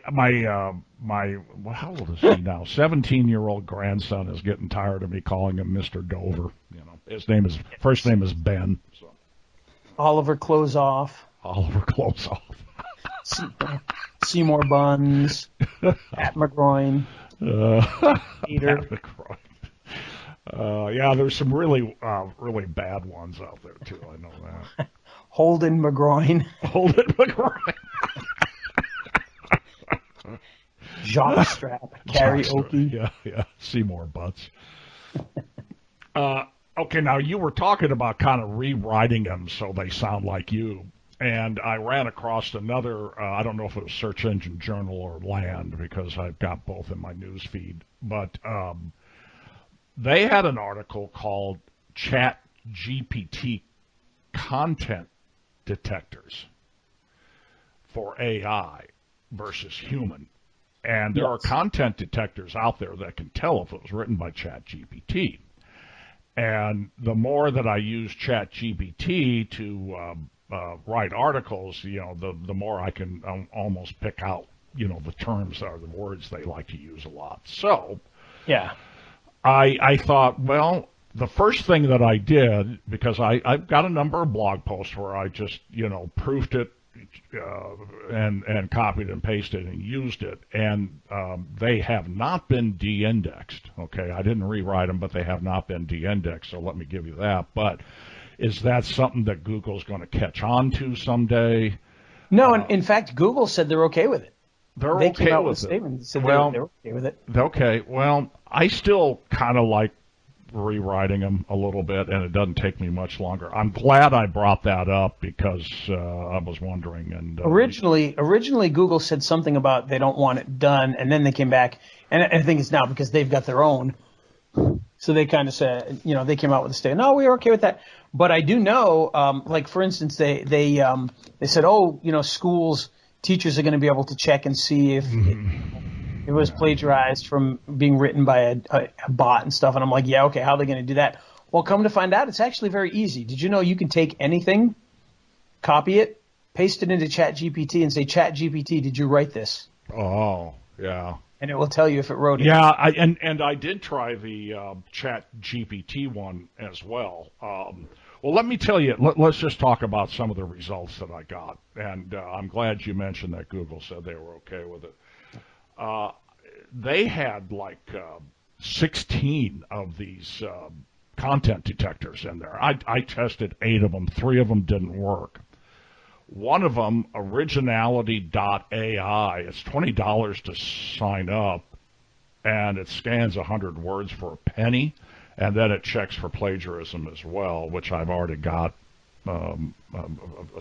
[SPEAKER 3] how old is he now? 17-year-old grandson is getting tired of me calling him Mr. Dover. His first name is Ben. So.
[SPEAKER 1] Oliver Closeoff.
[SPEAKER 3] Oliver Closeoff.
[SPEAKER 1] Seymour Buns. Pat McGroin. Peter.
[SPEAKER 3] Pat McGroin. Yeah, there's some really bad ones out there too. I know that.
[SPEAKER 1] Holden McGroin.
[SPEAKER 3] Holden McGroin.
[SPEAKER 1] Jockstrap. Karaoke.
[SPEAKER 3] Yeah. Seymour Butts. Okay, now you were talking about kind of rewriting them so they sound like you. And I ran across another, I don't know if it was Search Engine Journal or Land, because I've got both in my news feed. But they had an article called Chat GPT Content Detectors for AI versus Human. And there are content detectors out there that can tell if it was written by Chat GPT. And the more that I use Chat GPT to write articles, the more I can almost pick out, the terms or the words they like to use a lot. So,
[SPEAKER 1] yeah,
[SPEAKER 3] I thought, well, the first thing that I did, because I've got a number of blog posts where I just, proofed it and copied and pasted and used it, and they have not been de-indexed. Okay, I didn't rewrite them, but they have not been de-indexed, so let me give you that. But is that something that Google's going to catch on to someday?
[SPEAKER 1] No, in fact, Google said they're okay with it.
[SPEAKER 3] They
[SPEAKER 1] came out with
[SPEAKER 3] it.
[SPEAKER 1] a statement that said
[SPEAKER 3] Well,
[SPEAKER 1] they're okay with it.
[SPEAKER 3] Okay, well, I still kind of like rewriting them a little bit, and it doesn't take me much longer. I'm glad I brought that up because I was wondering. And
[SPEAKER 1] originally, Google said something about they don't want it done, and then they came back, and I think it's now because they've got their own. So they kind of said, they came out with a statement. No, we're okay with that. But I do know, like for instance, they said, schools, teachers are going to be able to check and see if it was plagiarized from being written by a bot and stuff. And I'm like, yeah, okay, how are they going to do that? Well, come to find out, it's actually very easy. Did you know you can take anything, copy it, paste it into ChatGPT, and say, ChatGPT, did you write this?
[SPEAKER 3] Oh, yeah.
[SPEAKER 1] And it will tell you if it wrote it.
[SPEAKER 3] Yeah, I did try the ChatGPT one as well. Well, let me tell you, let's just talk about some of the results that I got. And I'm glad you mentioned that Google said they were okay with it. They had like 16 of these content detectors in there. I tested 8 of them. 3 of them didn't work. One of them, originality.ai, it's $20 to sign up, and it scans 100 words for a penny, and then it checks for plagiarism as well, which I've already got a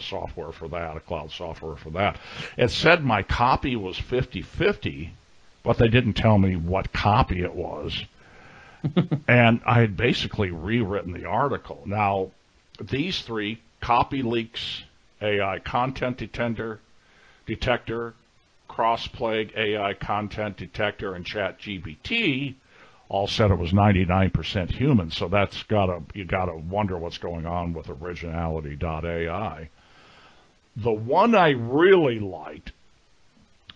[SPEAKER 3] software for that, a cloud software for that. It said my copy was 50-50, but they didn't tell me what copy it was. And I had basically rewritten the article. Now, these 3, CopyLeaks AI Content Detector, Crossplague AI Content Detector, and ChatGPT, all said it was 99% human. So that's you gotta wonder what's going on with originality.ai. The one I really liked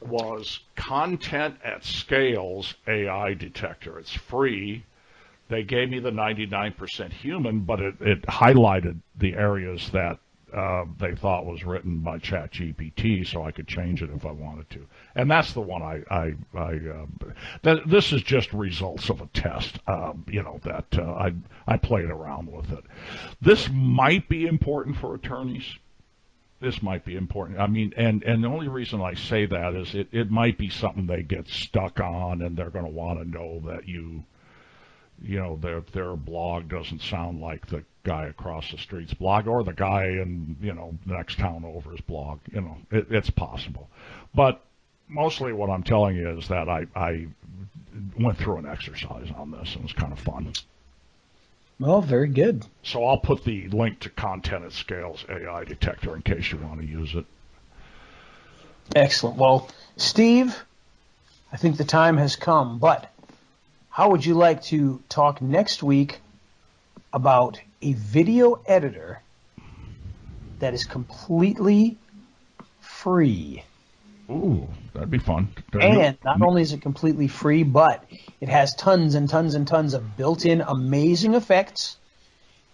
[SPEAKER 3] was Content at Scales AI Detector. It's free. They gave me the 99% human, but it highlighted the areas that they thought was written by ChatGPT, so I could change it if I wanted to. And that's the one this is just results of a test, that I played around with it. This might be important for attorneys. This might be important. I mean, and the only reason I say that is it might be something they get stuck on, and they're going to want to know that their blog doesn't sound like the guy across the street's blog or the guy in, the next town over's blog. It's possible. But mostly what I'm telling you is that I went through an exercise on this, and it was kind of fun.
[SPEAKER 1] Well, very good.
[SPEAKER 3] So I'll put the link to Content at Scales AI Detector in case you want to use it.
[SPEAKER 1] Excellent. Well, Steve, I think the time has come, but how would you like to talk next week about a video editor that is completely free?
[SPEAKER 3] Ooh, that'd be fun.
[SPEAKER 1] And not only is it completely free, but it has tons and tons and tons of built-in amazing effects,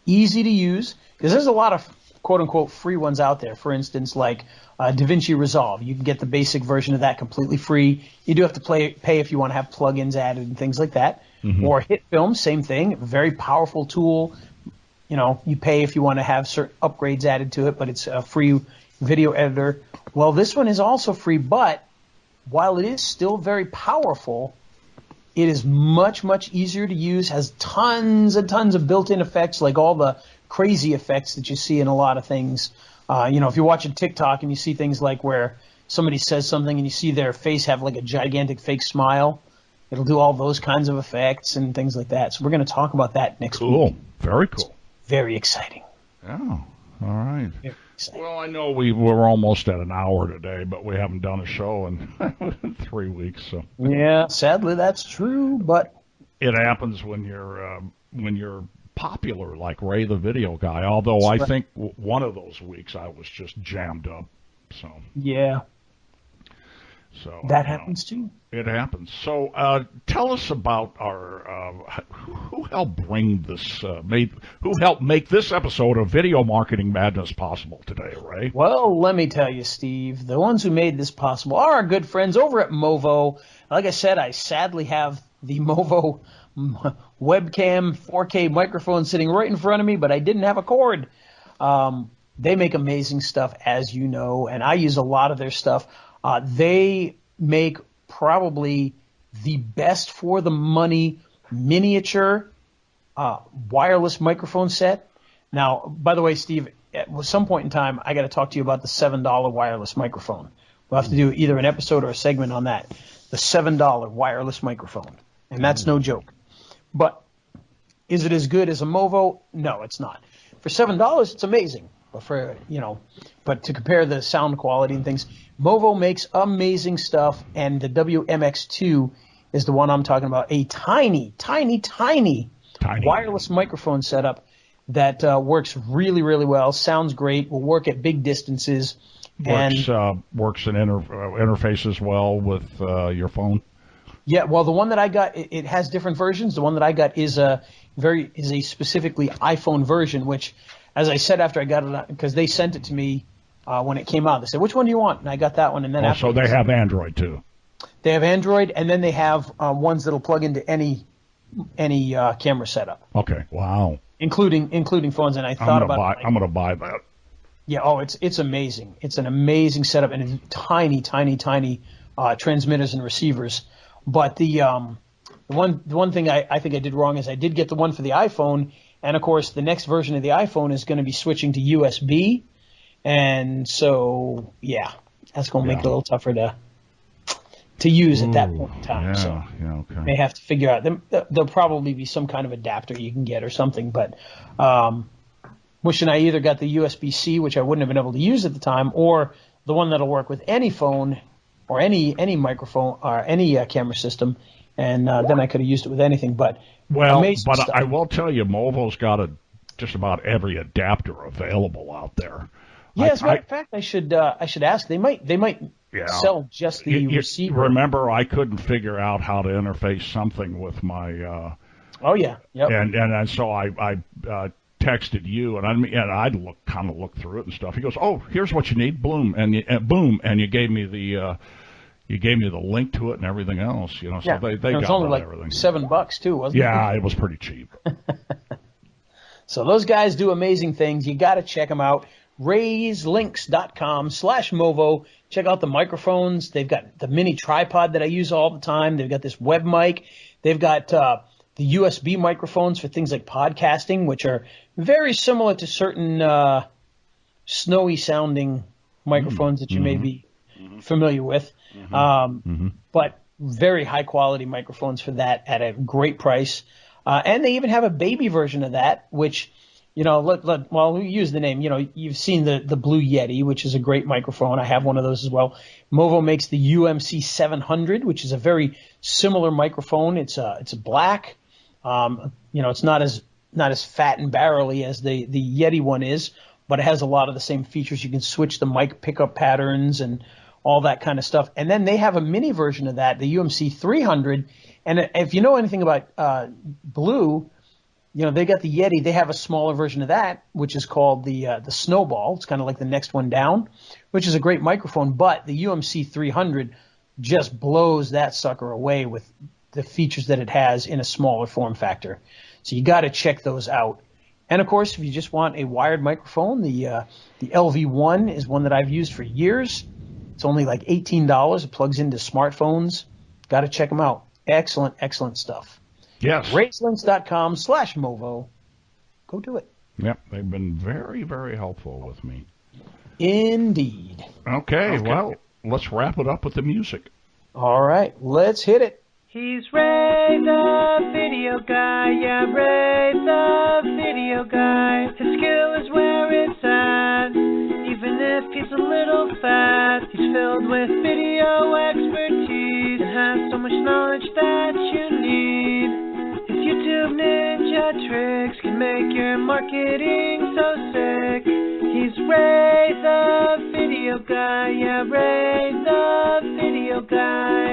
[SPEAKER 1] easy to use, because there's a lot of quote-unquote free ones out there. For instance, like DaVinci Resolve. You can get the basic version of that completely free. You do have to pay if you want to have plugins added and things like that. Mm-hmm. Or HitFilm, same thing, very powerful tool. You pay if you want to have certain upgrades added to it, but it's a free video editor. Well, this one is also free, but while it is still very powerful, it is much, much easier to use, has tons and tons of built-in effects, like all the crazy effects that you see in a lot of things. If you're watching TikTok and you see things like where somebody says something and you see their face have like a gigantic fake smile, it'll do all those kinds of effects and things like that. So we're going to talk about that next week.
[SPEAKER 3] Cool. Very cool.
[SPEAKER 1] It's very exciting.
[SPEAKER 3] Yeah. All right.
[SPEAKER 1] Very exciting.
[SPEAKER 3] Well, I know we're almost at an hour today, but we haven't done a show in 3 weeks. So
[SPEAKER 1] yeah, sadly that's true, but
[SPEAKER 3] it happens when you're popular like Ray the Video Guy. Although I think one of those weeks I was just jammed up. So
[SPEAKER 1] yeah.
[SPEAKER 3] So
[SPEAKER 1] that happens too.
[SPEAKER 3] It happens. So tell us about our who helped bring this who helped make this episode of Video Marketing Madness possible today, Ray?
[SPEAKER 1] Well, let me tell you, Steve, the ones who made this possible are our good friends over at Movo. Like I said, I sadly have the Movo webcam 4K microphone sitting right in front of me, but I didn't have a cord. They make amazing stuff, as you know, and I use a lot of their stuff. They make probably the best for the money miniature wireless microphone set. Now, by the way, Steve, at some point in time, I got to talk to you about the $7 wireless microphone. We'll have to do either an episode or a segment on that. The $7 wireless microphone. And that's no joke. But is it as good as a Movo? No, it's not. For $7, it's amazing. But but to compare the sound quality and things, Movo makes amazing stuff, and the WMX2 is the one I'm talking about. A tiny wireless microphone setup that works really, really well. Sounds great. Will work at big distances.
[SPEAKER 3] Works in interfaces well with your phone.
[SPEAKER 1] Yeah, well, the one that I got, it has different versions. The one that I got is a specifically iPhone version, which, as I said after I got it, because they sent it to me when it came out. They said, "Which one do you want?" And I got that one. And then
[SPEAKER 3] so they have Android too.
[SPEAKER 1] They have Android, and then they have ones that'll plug into any camera setup.
[SPEAKER 3] Okay. Wow.
[SPEAKER 1] Including phones. And I thought
[SPEAKER 3] I'm going to buy that.
[SPEAKER 1] Yeah. Oh, it's amazing. It's an amazing setup, and it's tiny transmitters and receivers. But the one thing I think I did wrong is I did get the one for the iPhone, and of course the next version of the iPhone is going to be switching to USB, and so yeah, that's going to make it a little tougher to use at that point in time. Okay. May have to figure out. There'll probably be some kind of adapter you can get or something, but wishing I either got the USB-C, which I wouldn't have been able to use at the time, or the one that'll work with any phone or any microphone or any camera system, and then I could have used it with anything. But stuff.
[SPEAKER 3] I will tell you, Movo's got just about every adapter available out there.
[SPEAKER 1] Yeah, as a matter of fact, I should ask. They might sell just the receiver.
[SPEAKER 3] Remember, I couldn't figure out how to interface something with my.
[SPEAKER 1] Oh yeah, yep.
[SPEAKER 3] And so I texted you, and I'd kind of look through it and stuff. He goes, "Oh, here's what you need, boom," and boom, and you gave me the link to it and everything else. So
[SPEAKER 1] yeah.
[SPEAKER 3] they
[SPEAKER 1] it was
[SPEAKER 3] got
[SPEAKER 1] only like
[SPEAKER 3] everything.
[SPEAKER 1] $7 too, wasn't it?
[SPEAKER 3] Yeah, it was pretty cheap.
[SPEAKER 1] So those guys do amazing things. You got to check them out. Ray'sLinks.com/Movo. Check out the microphones. They've got the mini tripod that I use all the time. They've got this web mic. They've got the USB microphones for things like podcasting, which are very similar to certain snowy sounding microphones that you may be familiar with. But very high quality microphones for that at a great price. And they even have a baby version of that, which, well, we use the name, you've seen the Blue Yeti, which is a great microphone. I have one of those as well. Movo makes the UMC 700, which is a very similar microphone. It's black. It's not as fat and barrely as the Yeti one is, but it has a lot of the same features. You can switch the mic pickup patterns and all that kind of stuff. And then they have a mini version of that, the UMC 300. And if you know anything about Blue, they got the Yeti. They have a smaller version of that, which is called the Snowball. It's kind of like the next one down, which is a great microphone. But the UMC 300 just blows that sucker away with the features that it has in a smaller form factor. So you got to check those out. And of course, if you just want a wired microphone, the LV1 is one that I've used for years. It's only like $18. It plugs into smartphones. Got to check them out. Excellent, excellent stuff.
[SPEAKER 3] Yes.
[SPEAKER 1] Ray'sLinks.com/Movo. Go do it.
[SPEAKER 3] Yep, they've been very, very helpful with me.
[SPEAKER 1] Indeed.
[SPEAKER 3] Okay, well, let's wrap it up with the music.
[SPEAKER 1] All right, let's hit it.
[SPEAKER 2] He's Ray the video guy, yeah, Ray the video guy. His skill is where it's at, even if he's a little fat. He's filled with video expertise and has so much knowledge that you need. His YouTube ninja tricks can make your marketing so sick. He's Ray the video guy, yeah, Ray the video guy.